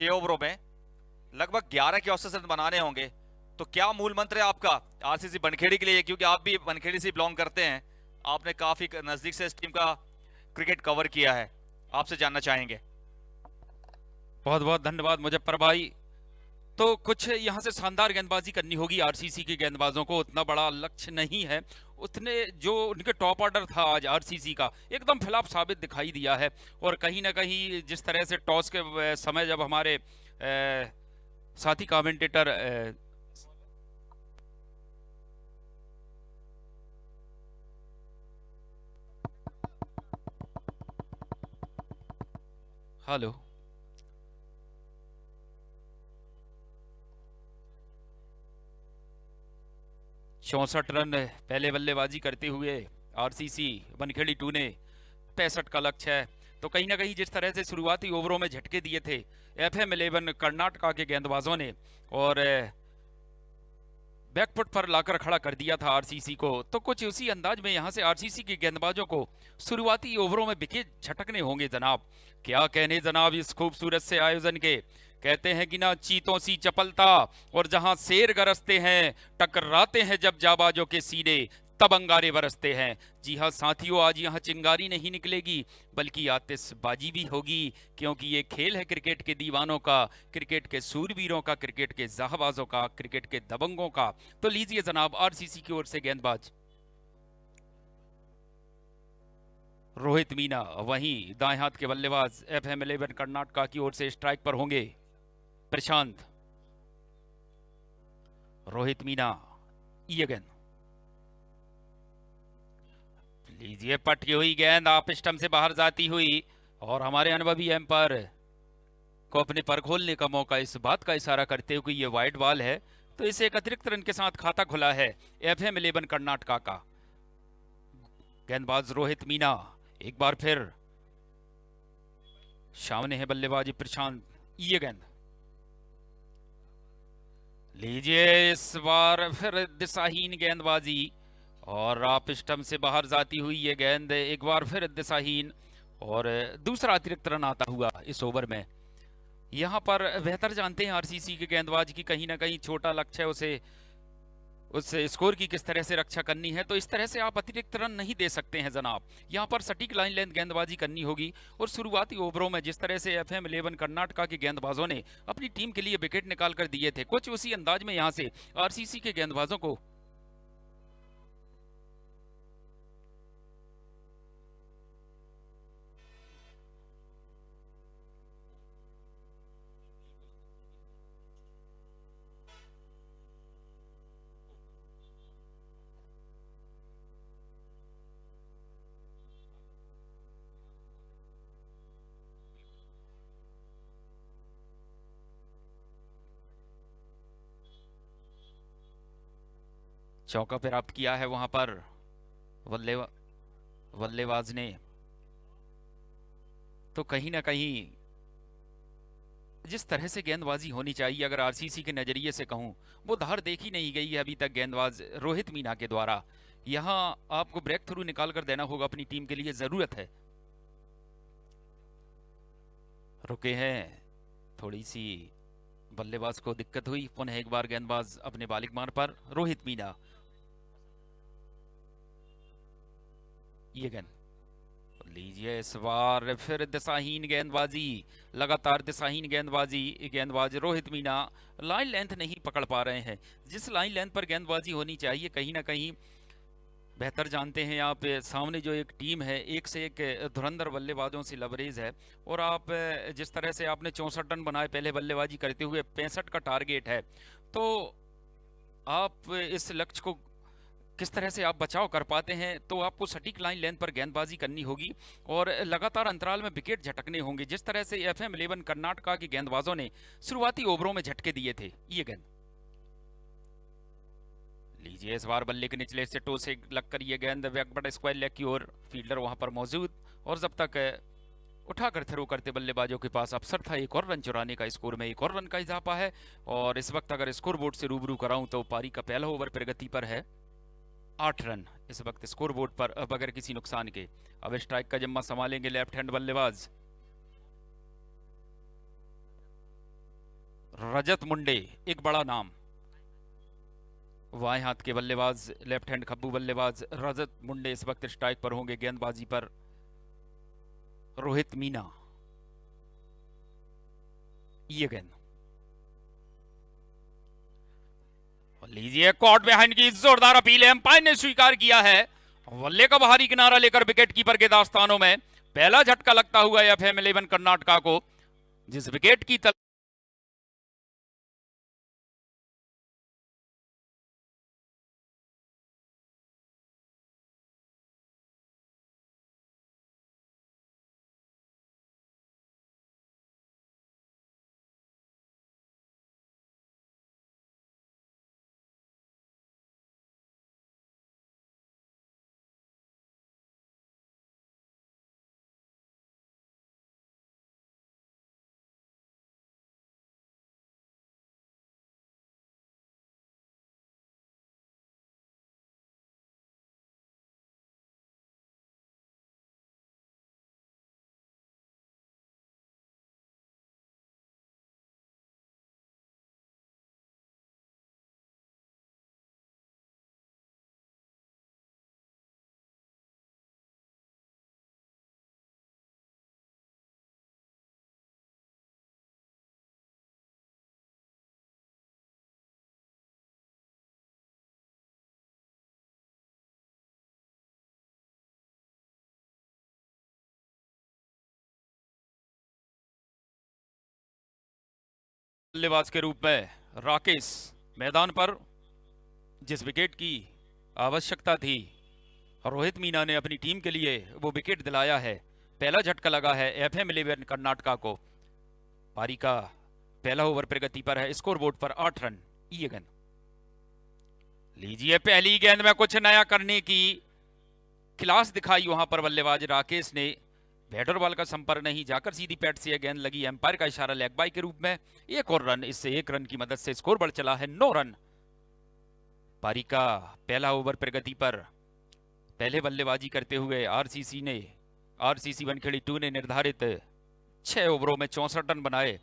6 ओवरों में लगभग 11 के औसत रन बनाने होंगे, तो क्या मूल मंत्र है आपका आरसीसी बनखेड़ी के लिए? क्योंकि आप भी बनखेड़ी से बिलोंग करते हैं, आपने काफी नजदीक से इस टीम का क्रिकेट कवर किया है, आपसे जानना चाहेंगे। बहुत बहुत धन्यवाद मुजफ्फर भाई। तो कुछ यहाँ से शानदार गेंदबाजी करनी होगी आरसीसी के गेंदबाजों को, उतना बड़ा लक्ष्य नहीं है, उतने जो उनके टॉप ऑर्डर था आज आरसीसी का एकदम खिलाफ साबित दिखाई दिया है। और कहीं ना कहीं जिस तरह से टॉस के समय जब हमारे साथी कमेंटेटर हेलो 64 रन पहले बल्लेबाजी करते हुए आरसीसी बनखेड़ी 2 ने 65 का लक्ष्य है। तो कहीं ना कहीं जिस तरह से शुरुआती ओवरों में झटके दिए थे FM 11 कर्नाटका के गेंदबाजों ने और बैकफुट पर लाकर खड़ा कर दिया था आरसीसी को, तो कुछ उसी अंदाज में यहां से आरसीसी के गेंदबाजों को शुरुआती ओवरों में विकेट झटकने होंगे जनाब। क्या कहने जनाब इस खूबसूरत से आयोजन के। कहते हैं कि ना चीतों सी चपलता और जहां शेर गरजते हैं, टकराते हैं जब जाबाजों के सीने, तब अंगारे बरसते हैं। जी हाँ साथियों, आज यहाँ चिंगारी नहीं निकलेगी बल्कि आतिशबाजी भी होगी, क्योंकि ये खेल है क्रिकेट के दीवानों का, क्रिकेट के सूरवीरों का, क्रिकेट के जाहबाजों का, क्रिकेट के दबंगों का। तो लीजिए जनाब आरसीसी की ओर से गेंदबाज रोहित मीना, वहीं दाएं हाथ के बल्लेबाज FM 11 कर्नाटका की ओर से स्ट्राइक पर होंगे प्रशांत। रोहित मीना ये गेंद लीजिए, पटकी हुई गेंद आप स्टंप से बाहर जाती हुई और हमारे अनुभवी एम्पायर को अपने पर खोलने का मौका इस बात का इशारा करते हुए ये वाइड बॉल है, तो इसे एक अतिरिक्त रन के साथ खाता खुला है FM 11 कर्नाटका का। गेंदबाज रोहित मीना एक बार फिर सामने है बल्लेबाजी प्रशांत। ये गेंद लीजिए, इस बार फिर दिशाहीन गेंदबाजी और आप स्टंप से बाहर जाती हुई ये गेंद एक बार फिर दिशाहीन और दूसरा अतिरिक्त रन आता हुआ इस ओवर में। यहां पर बेहतर जानते हैं आरसीसी के गेंदबाज की कहीं ना कहीं छोटा लक्ष्य है, उस स्कोर की किस तरह से रक्षा करनी है, तो इस तरह से आप अतिरिक्त रन नहीं दे सकते हैं जनाब। यहां पर सटीक लाइन लेंथ गेंदबाजी करनी होगी और शुरुआती ओवरों में जिस तरह से FM 11 कर्नाटका के गेंदबाजों ने अपनी टीम के लिए विकेट निकाल कर दिए थे, कुछ उसी अंदाज में यहां से आरसीसी के गेंदबाजों को चौका प्राप्त किया है वहां पर बल्लेबाज ने। तो कहीं ना कहीं जिस तरह से गेंदबाजी होनी चाहिए, अगर आरसीसी के नजरिए से कहूं, वो धार देखी नहीं गई है अभी तक गेंदबाज रोहित मीना के द्वारा। यहां आपको ब्रेक थ्रू निकाल कर देना होगा, अपनी टीम के लिए जरूरत है। रुके हैं, थोड़ी सी बल्लेबाज को दिक्कत हुई, पुनः एक बार गेंदबाज अपने बालिक मार पर रोहित मीना। ये गेंद लीजिए, इस बार फिर दिशाहीन गेंदबाजी, लगातार दिशाहीन गेंदबाजी। गेंदबाज रोहित मीना लाइन लेंथ नहीं पकड़ पा रहे हैं, जिस लाइन लेंथ पर गेंदबाजी होनी चाहिए कहीं ना कहीं बेहतर जानते हैं आप। सामने जो एक टीम है, एक से एक धुरंधर बल्लेबाजों से लबरेज है, और आप जिस तरह से आपने 64 रन बनाए पहले बल्लेबाजी करते हुए, 65 का टारगेट है, तो आप इस लक्ष्य को किस तरह से आप बचाव कर पाते हैं, तो आपको सटीक लाइन लेंथ पर गेंदबाजी करनी होगी और लगातार अंतराल में विकेट झटकने होंगे, जिस तरह से FM 11 कर्नाटका के गेंदबाजों ने शुरुआती ओवरों में झटके दिए थे। ये गेंद लीजिए, इस बार बल्ले के निचले से टो से लगकर ये गेंद बैकबट स्क्वायर लेग की ओर, फील्डर वहां पर मौजूद, और जब तक उठाकर थ्रो करते बल्लेबाजों के पास अवसर था एक और रन चुराने का, स्कोर में एक और रन का इजाफा है। और इस वक्त अगर स्कोर बोर्ड से रूबरू कराऊं तो पारी का पहला ओवर प्रगति पर है 8 रन इस वक्त स्कोर बोर्ड पर, बगैर किसी नुकसान के। अब स्ट्राइक का जिम्मा संभालेंगे लेफ्ट हैंड बल्लेबाज रजत मुंडे, एक बड़ा नाम। बाएं हाथ के बल्लेबाज, लेफ्ट हैंड खब्बू बल्लेबाज रजत मुंडे इस वक्त स्ट्राइक पर होंगे। गेंदबाजी पर रोहित मीना। ये गेंद लीजिए, कॉट बिहाइंड की जोरदार अपील है, अंपायर ने स्वीकार किया है। बल्ले का बाहरी किनारा लेकर विकेट कीपर के दास्तानों में पहला झटका लगता हुआ एफएम 11 कर्नाटका को, जिस विकेट की बल्लेबाज के रूप में राकेश मैदान पर, जिस विकेट की आवश्यकता थी रोहित मीना ने अपनी टीम के लिए वो विकेट दिलाया है। पहला झटका लगा है एफएम 11 कर्नाटका को। पारी का पहला ओवर प्रगति पर है, स्कोर बोर्ड पर 8 रन। ये गेंद लीजिए, पहली गेंद में कुछ नया करने की क्लास दिखाई वहां पर बल्लेबाज राकेश ने। बैटर बॉल का संपर्क नहीं, जाकर सीधी पैट से यह गेंद लगी। एम्पायर का इशारा लेग बाय के रूप में। एक और रन, इससे 1 रन की मदद से स्कोर बढ़ चला है 9 रन। पारी का पहला ओवर प्रगति पर पहले बल्लेबाजी करते हुए आरसीसी वानखेड़े 2 ने निर्धारित 6 ओवरों में 64 रन बनाए।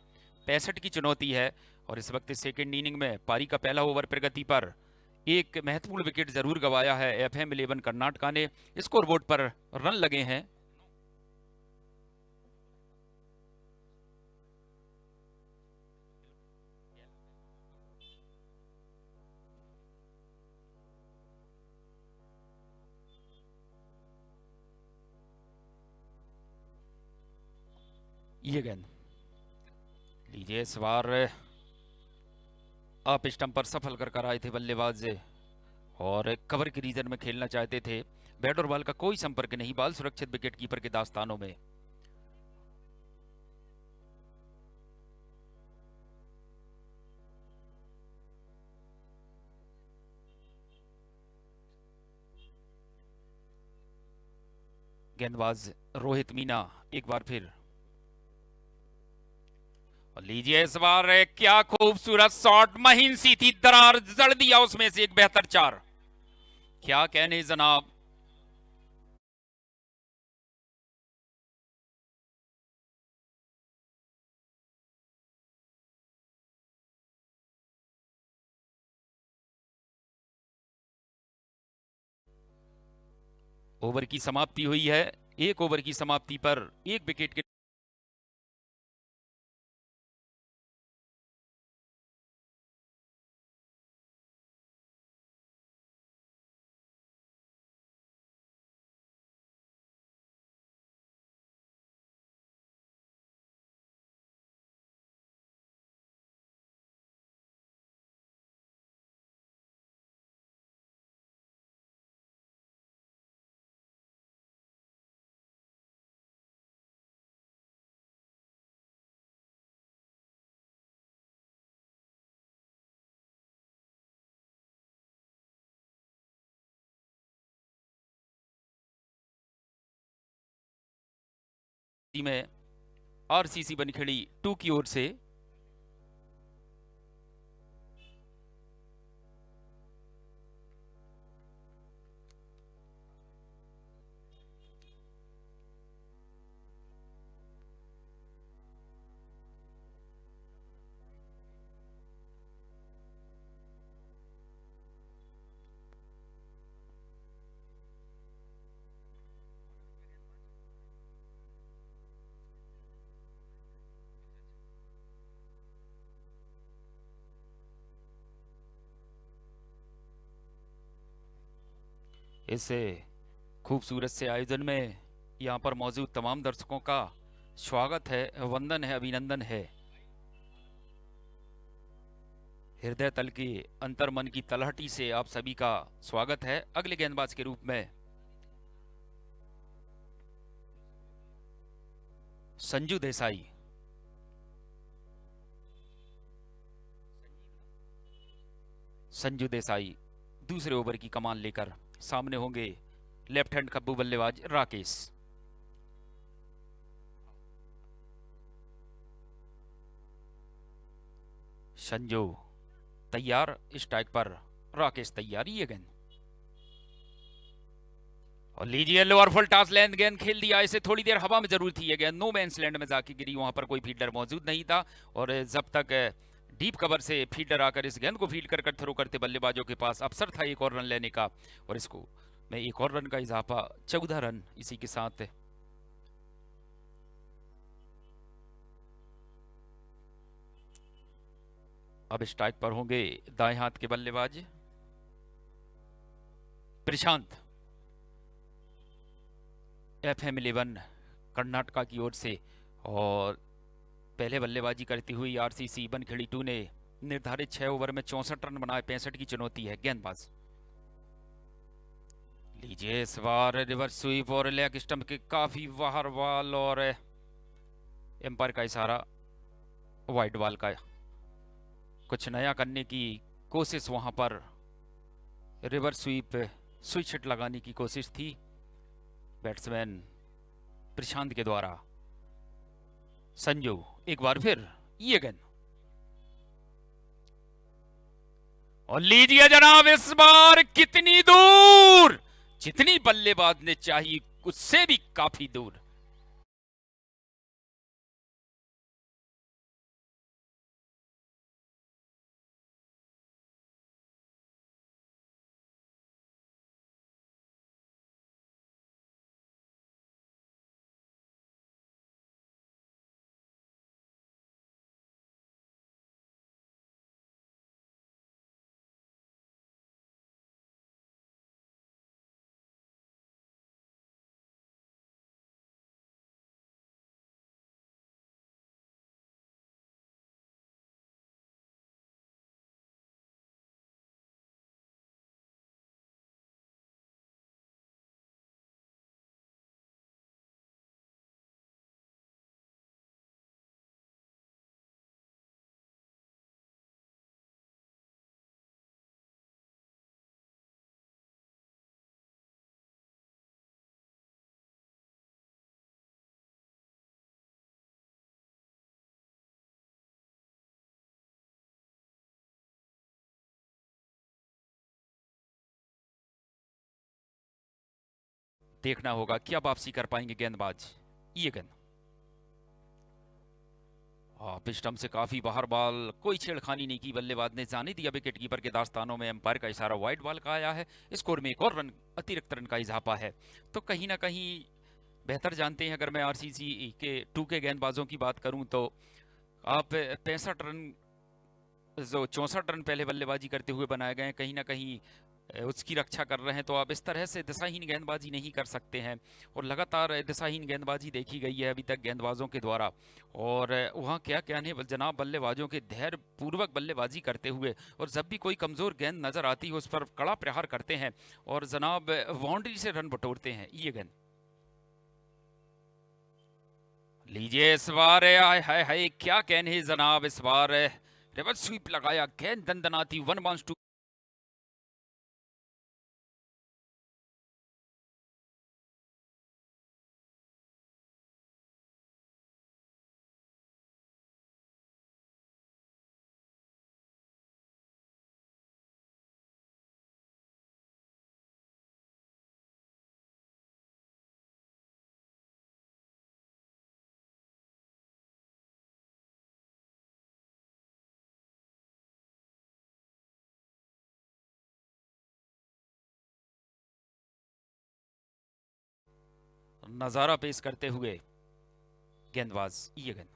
65 की चुनौती है और इस वक्त सेकेंड इनिंग में पारी का पहला ओवर प्रगति पर एक महत्वपूर्ण विकेट जरूर गवाया है एफएम 11 कर्नाटका ने। स्कोर बोर्ड पर रन लगे हैं। ये गेंद लीजिए, इस बार आप स्टंप पर सफल कर आए थे बल्लेबाज और कवर के रीजन में खेलना चाहते थे। बैट और बॉल का कोई संपर्क नहीं, बॉल सुरक्षित विकेट कीपर के दास्तानों में। गेंदबाज रोहित मीना एक बार फिर, और लीजिए इस बार क्या खूबसूरत शॉट, महीन सी थी दरार, जड़ दिया उसमें से एक बेहतर 4। क्या कहने जनाब। ओवर की समाप्ति हुई है। एक ओवर की समाप्ति पर एक विकेट के में आरसीसी वानखेड़े 2 की ओर से इस खूबसूरत से आयोजन में यहाँ पर मौजूद तमाम दर्शकों का स्वागत है, वंदन है, अभिनंदन है। हृदय तल की अंतर मन की तलहटी से आप सभी का स्वागत है। अगले गेंदबाज के रूप में संजू देसाई। संजू देसाई दूसरे ओवर की कमान लेकर सामने होंगे लेफ्ट हैंड कब्बू बल्लेबाज राकेश। संजू तैयार, स्ट्राइक पर राकेश तैयार। ये गेंद और लीजिए लोअर फुल टॉस लेंथ गेंद खेल दिया। इसे थोड़ी देर हवा में जरूर थी ये गेंद, नो मैंस लैंड में जाके गिरी, वहां पर कोई फील्डर मौजूद नहीं था। और जब तक डीप कवर से फील्डर आकर इस गेंद को फील्ड कर थ्रो करते बल्लेबाजों के पास अवसर था एक और रन लेने का, और इसको में एक और रन का इजाफा, 14 रन इसी के साथ। अब स्ट्राइक पर होंगे दाएं हाथ के बल्लेबाज प्रशांत। FM 11 कर्नाटका की ओर से, और पहले बल्लेबाजी करती हुई RCC बनखेड़ी 2 ने निर्धारित 6 ओवर में 64 रन बनाए। 65 की चुनौती है। गेंदबाज लीजिए इस बार रिवर्स स्वीप और लेग स्टंप के काफी बाहर बॉल, और एम्पायर का इशारा वाइड बॉल का। कुछ नया करने की कोशिश, वहां पर रिवर्स स्वीप स्विच हिट लगाने की कोशिश थी बैट्समैन प्रशांत के द्वारा। संजू एक बार फिर ये गेंद, और लीजिए जनाब इस बार कितनी दूर, जितनी बल्लेबाज ने चाहिए उससे भी काफी दूर। देखना होगा क्या वापसी कर पाएंगे गेंदबाज। ये गेंद स्टंप से काफी बाहर बॉल, कोई छेड़खानी नहीं की बल्लेबाज ने, जाने दिया विकेट कीपर के दास्तानों में। एम्पायर का इशारा वाइड बॉल का आया है। स्कोर में एक और रन, अतिरिक्त रन का इजाफा है। तो कहीं ना कहीं बेहतर जानते हैं, अगर मैं RCC के 2 के गेंदबाजों की बात करूं तो आप 65 रन, जो 64 रन पहले बल्लेबाजी करते हुए बनाए गए हैं, कहीं ना कहीं उसकी रक्षा कर रहे हैं। तो आप इस तरह से दिशाहीन गेंदबाजी नहीं कर सकते हैं, और लगातार दिशाहीन गेंदबाजी देखी गई है अभी तक गेंदबाजों के द्वारा। और वहाँ क्या कहने जनाब, बल्लेबाजों के धैर्य पूर्वक बल्लेबाजी करते हुए, और जब भी कोई कमजोर गेंद नजर आती है उस पर कड़ा प्रहार करते हैं, और जनाब बाउंड्री से रन बटोरते हैं। ये गेंद लीजिए इस बार, हाय हाय क्या कहने जनाब, इस बार रिवर्स स्वीप लगाया, गेंद दंदनाती, 1 बाउंस 2। नजारा पेश करते हुए गेंदबाज ये गेंद,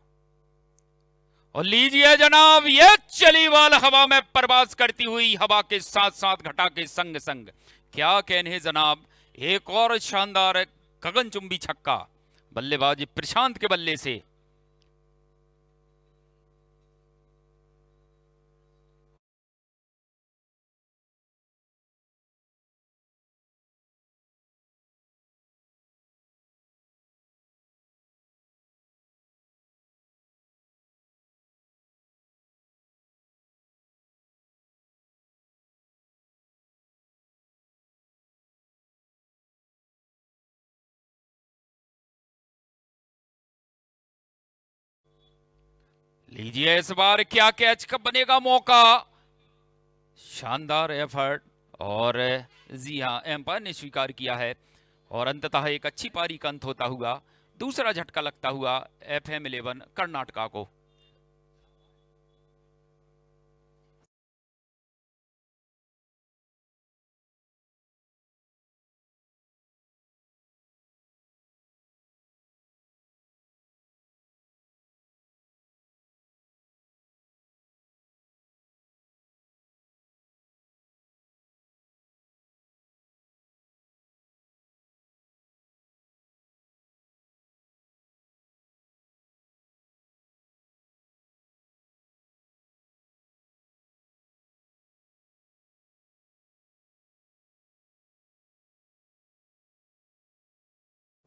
और लीजिए जनाब ये चली बॉल हवा में परवाज करती हुई, हवा के साथ साथ घटा के संग संग। क्या कहने जनाब, एक और शानदार गगनचुंबी छक्का बल्लेबाज प्रशांत के बल्ले से। लीजिए इस बार क्या कैच का बनेगा मौका। शानदार एफर्ट और जी हाँ, एम्पायर ने स्वीकार किया है और अंततः एक अच्छी पारी का अंत होता हुआ दूसरा झटका लगता हुआ FM11 कर्नाटका को।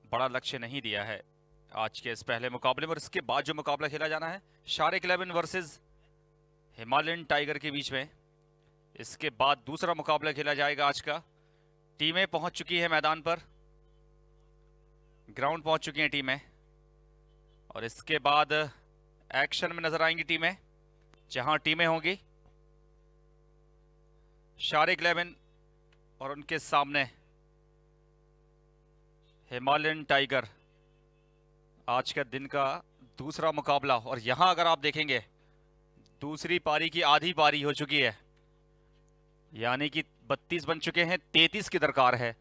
बड़ा लक्ष्य नहीं दिया है आज के इस पहले मुकाबले में, और इसके बाद जो मुकाबला खेला जाना है शारिक 11 वर्सेस हिमालयन टाइगर के बीच में, इसके बाद दूसरा मुकाबला खेला जाएगा आज का। टीमें पहुंच चुकी है मैदान पर, ग्राउंड पहुंच चुकी हैं टीमें, और इसके बाद एक्शन में नजर आएंगी टीमें, जहां टीमें होंगी शारिक 11 और उनके सामने हिमालयन टाइगर। आज का दिन का दूसरा मुकाबला, और यहां अगर आप देखेंगे दूसरी पारी की आधी पारी हो चुकी है, यानी कि 32 बन चुके हैं, 33 की दरकार है,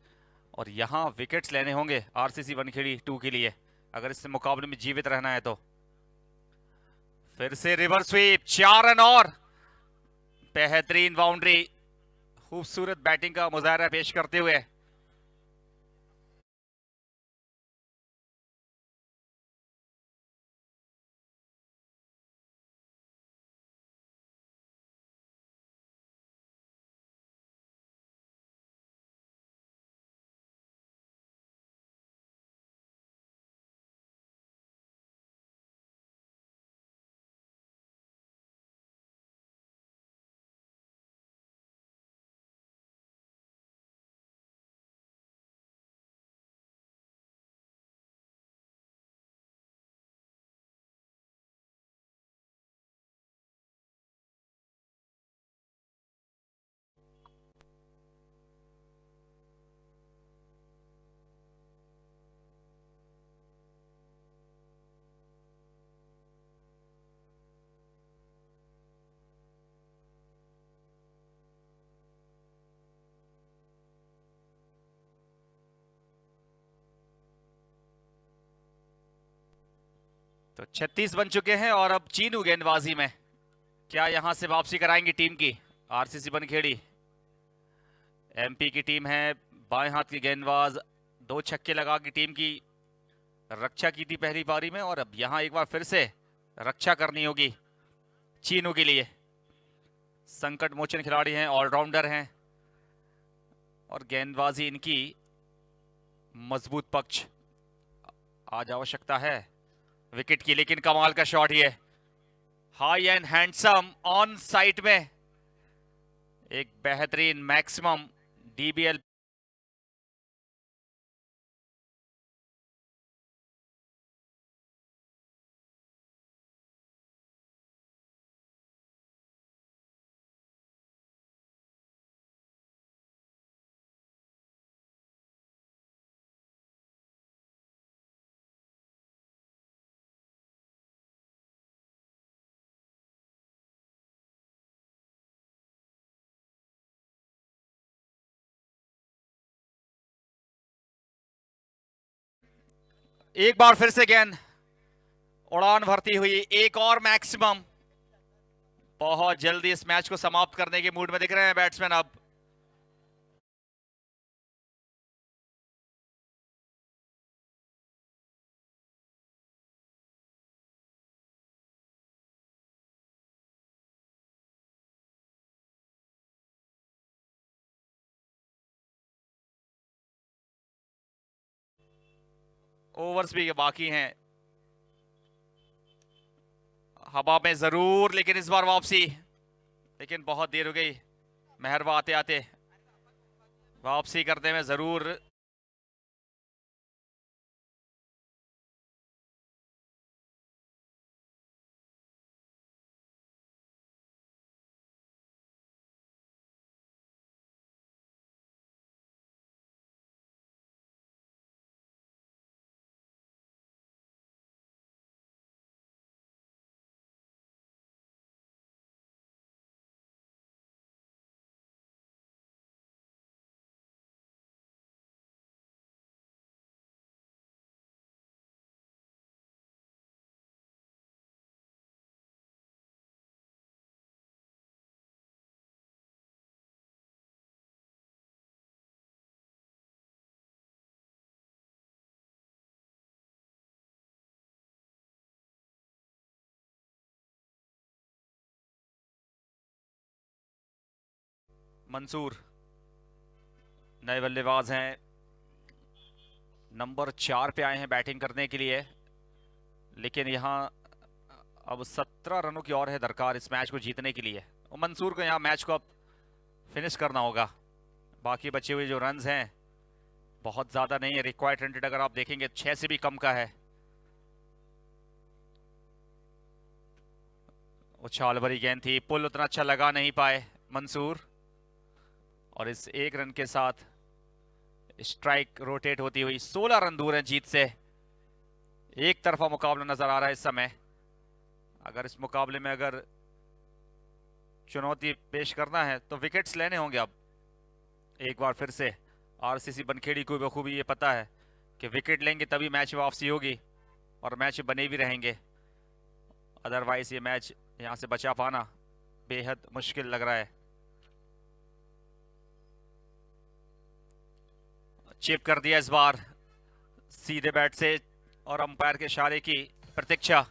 और यहां विकेट्स लेने होंगे RCC वनखेड़ी 2 के लिए अगर इस मुकाबले में जीवित रहना है तो। फिर से रिवर्स स्वीप, 4 रन और बेहतरीन बाउंड्री, खूबसूरत बैटिंग का मुजाहरा पेश करते हुए तो 36 बन चुके हैं, और अब चीनू गेंदबाजी में क्या यहां से वापसी कराएंगी टीम की RCC वनखेड़ी। MP की टीम है, बाएं हाथ की गेंदबाज, 2 छक्के लगा के टीम की रक्षा की थी पहली पारी में, और अब यहां एक बार फिर से रक्षा करनी होगी चीनू के लिए। संकट मोचन खिलाड़ी हैं, ऑलराउंडर हैं, और गेंदबाजी इनकी मजबूत पक्ष। आज आवश्यकता है विकेट की, लेकिन कमाल का शॉट ये, high and handsome on side में एक बेहतरीन मैक्सिमम DBL। एक बार फिर से गेंद उड़ान भरती हुई, एक और मैक्सिमम। बहुत जल्दी इस मैच को समाप्त करने के मूड में दिख रहे हैं बैट्समैन अब। ओवर्स भी बाकी हैं हवा में जरूर, लेकिन इस बार वापसी, लेकिन बहुत देर हो गई मेहरबा आते आते, वापसी करने में जरूर मंसूर नए बल्लेबाज हैं, नंबर 4 पे आए हैं बैटिंग करने के लिए, लेकिन यहाँ अब 17 रनों की और है दरकार इस मैच को जीतने के लिए, और मंसूर को यहाँ मैच को अब फिनिश करना होगा। बाकी बचे हुए जो रन्स हैं बहुत ज़्यादा नहीं है, रिक्वायर्ड रन अगर आप देखेंगे 6 से भी कम का है। उछाल भरी गेंद थी, पुल उतना अच्छा लगा नहीं पाए मंसूर, और इस एक रन के साथ स्ट्राइक रोटेट होती हुई 16 रन दूर हैं जीत से। एक तरफा मुकाबला नजर आ रहा है इस समय। अगर इस मुकाबले में अगर चुनौती पेश करना है तो विकेट्स लेने होंगे। अब एक बार फिर से आरसीसी बनखेड़ी को बखूबी ये पता है कि विकेट लेंगे तभी मैच वापसी होगी और मैच बने भी रहेंगे, अदरवाइज ये मैच यहां से बचा पाना बेहद मुश्किल लग रहा है। चिप कर दिया इस बार सीधे बैट से, और अंपायर के इशारे की प्रतीक्षा।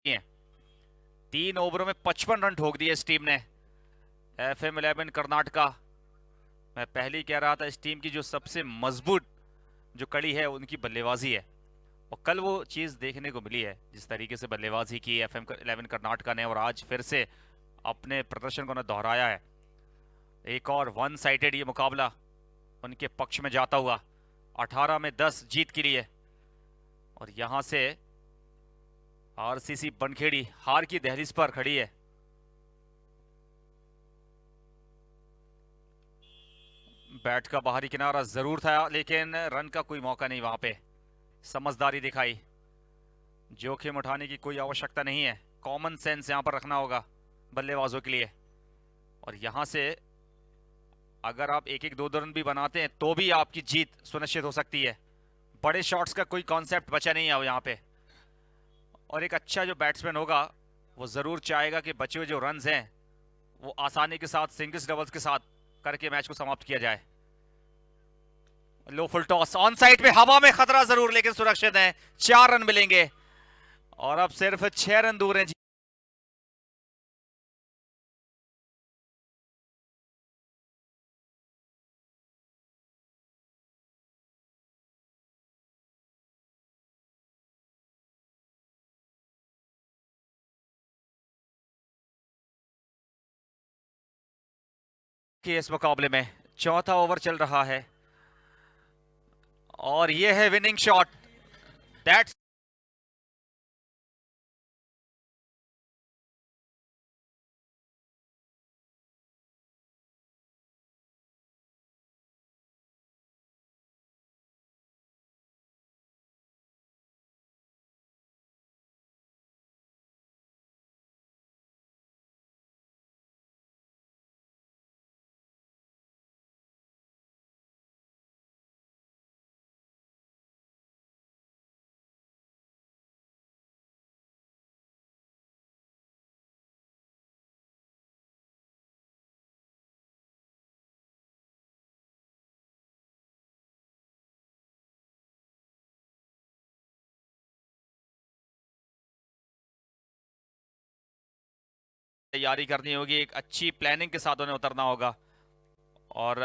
हैं 3 ओवरों में 55 रन ठोक दिए इस टीम ने। FM 11 कर्नाटका, मैं पहले ही कह रहा था इस टीम की जो सबसे मजबूत जो कड़ी है उनकी बल्लेबाजी है, और कल वो चीज देखने को मिली है जिस तरीके से बल्लेबाजी की FM 11 कर्नाटका ने, और आज फिर से अपने प्रदर्शन को दोहराया है। एक और वन साइडेड ये मुकाबला उनके पक्ष में जाता हुआ 18 में 10 जीत के लिए, और यहां से आरसीसी बनखेड़ी हार की दहलीज पर खड़ी है। बैट का बाहरी किनारा जरूर था, लेकिन रन का कोई मौका नहीं वहां पे। समझदारी दिखाई, जोखिम उठाने की कोई आवश्यकता नहीं है, कॉमन सेंस यहां पर रखना होगा बल्लेबाजों के लिए। और यहां से अगर आप एक एक दो रन भी बनाते हैं तो भी आपकी जीत सुनिश्चित हो सकती है। बड़े शॉट्स का कोई कॉन्सेप्ट बचा नहीं है यहाँ पे, और एक अच्छा जो बैट्समैन होगा वो जरूर चाहेगा कि बचे हुए जो रन्स हैं वो आसानी के साथ सिंगल्स डबल्स के साथ करके मैच को समाप्त किया जाए। लो फुल टॉस ऑन साइड पे, हवा में खतरा जरूर लेकिन सुरक्षित है, 4 रन मिलेंगे और अब सिर्फ 6 रन दूर हैं। कि इस मुकाबले में चौथा ओवर चल रहा है और यह है विनिंग शॉट, दैट्स तैयारी करनी होगी, एक अच्छी प्लानिंग के साथ उन्हें उतरना होगा। और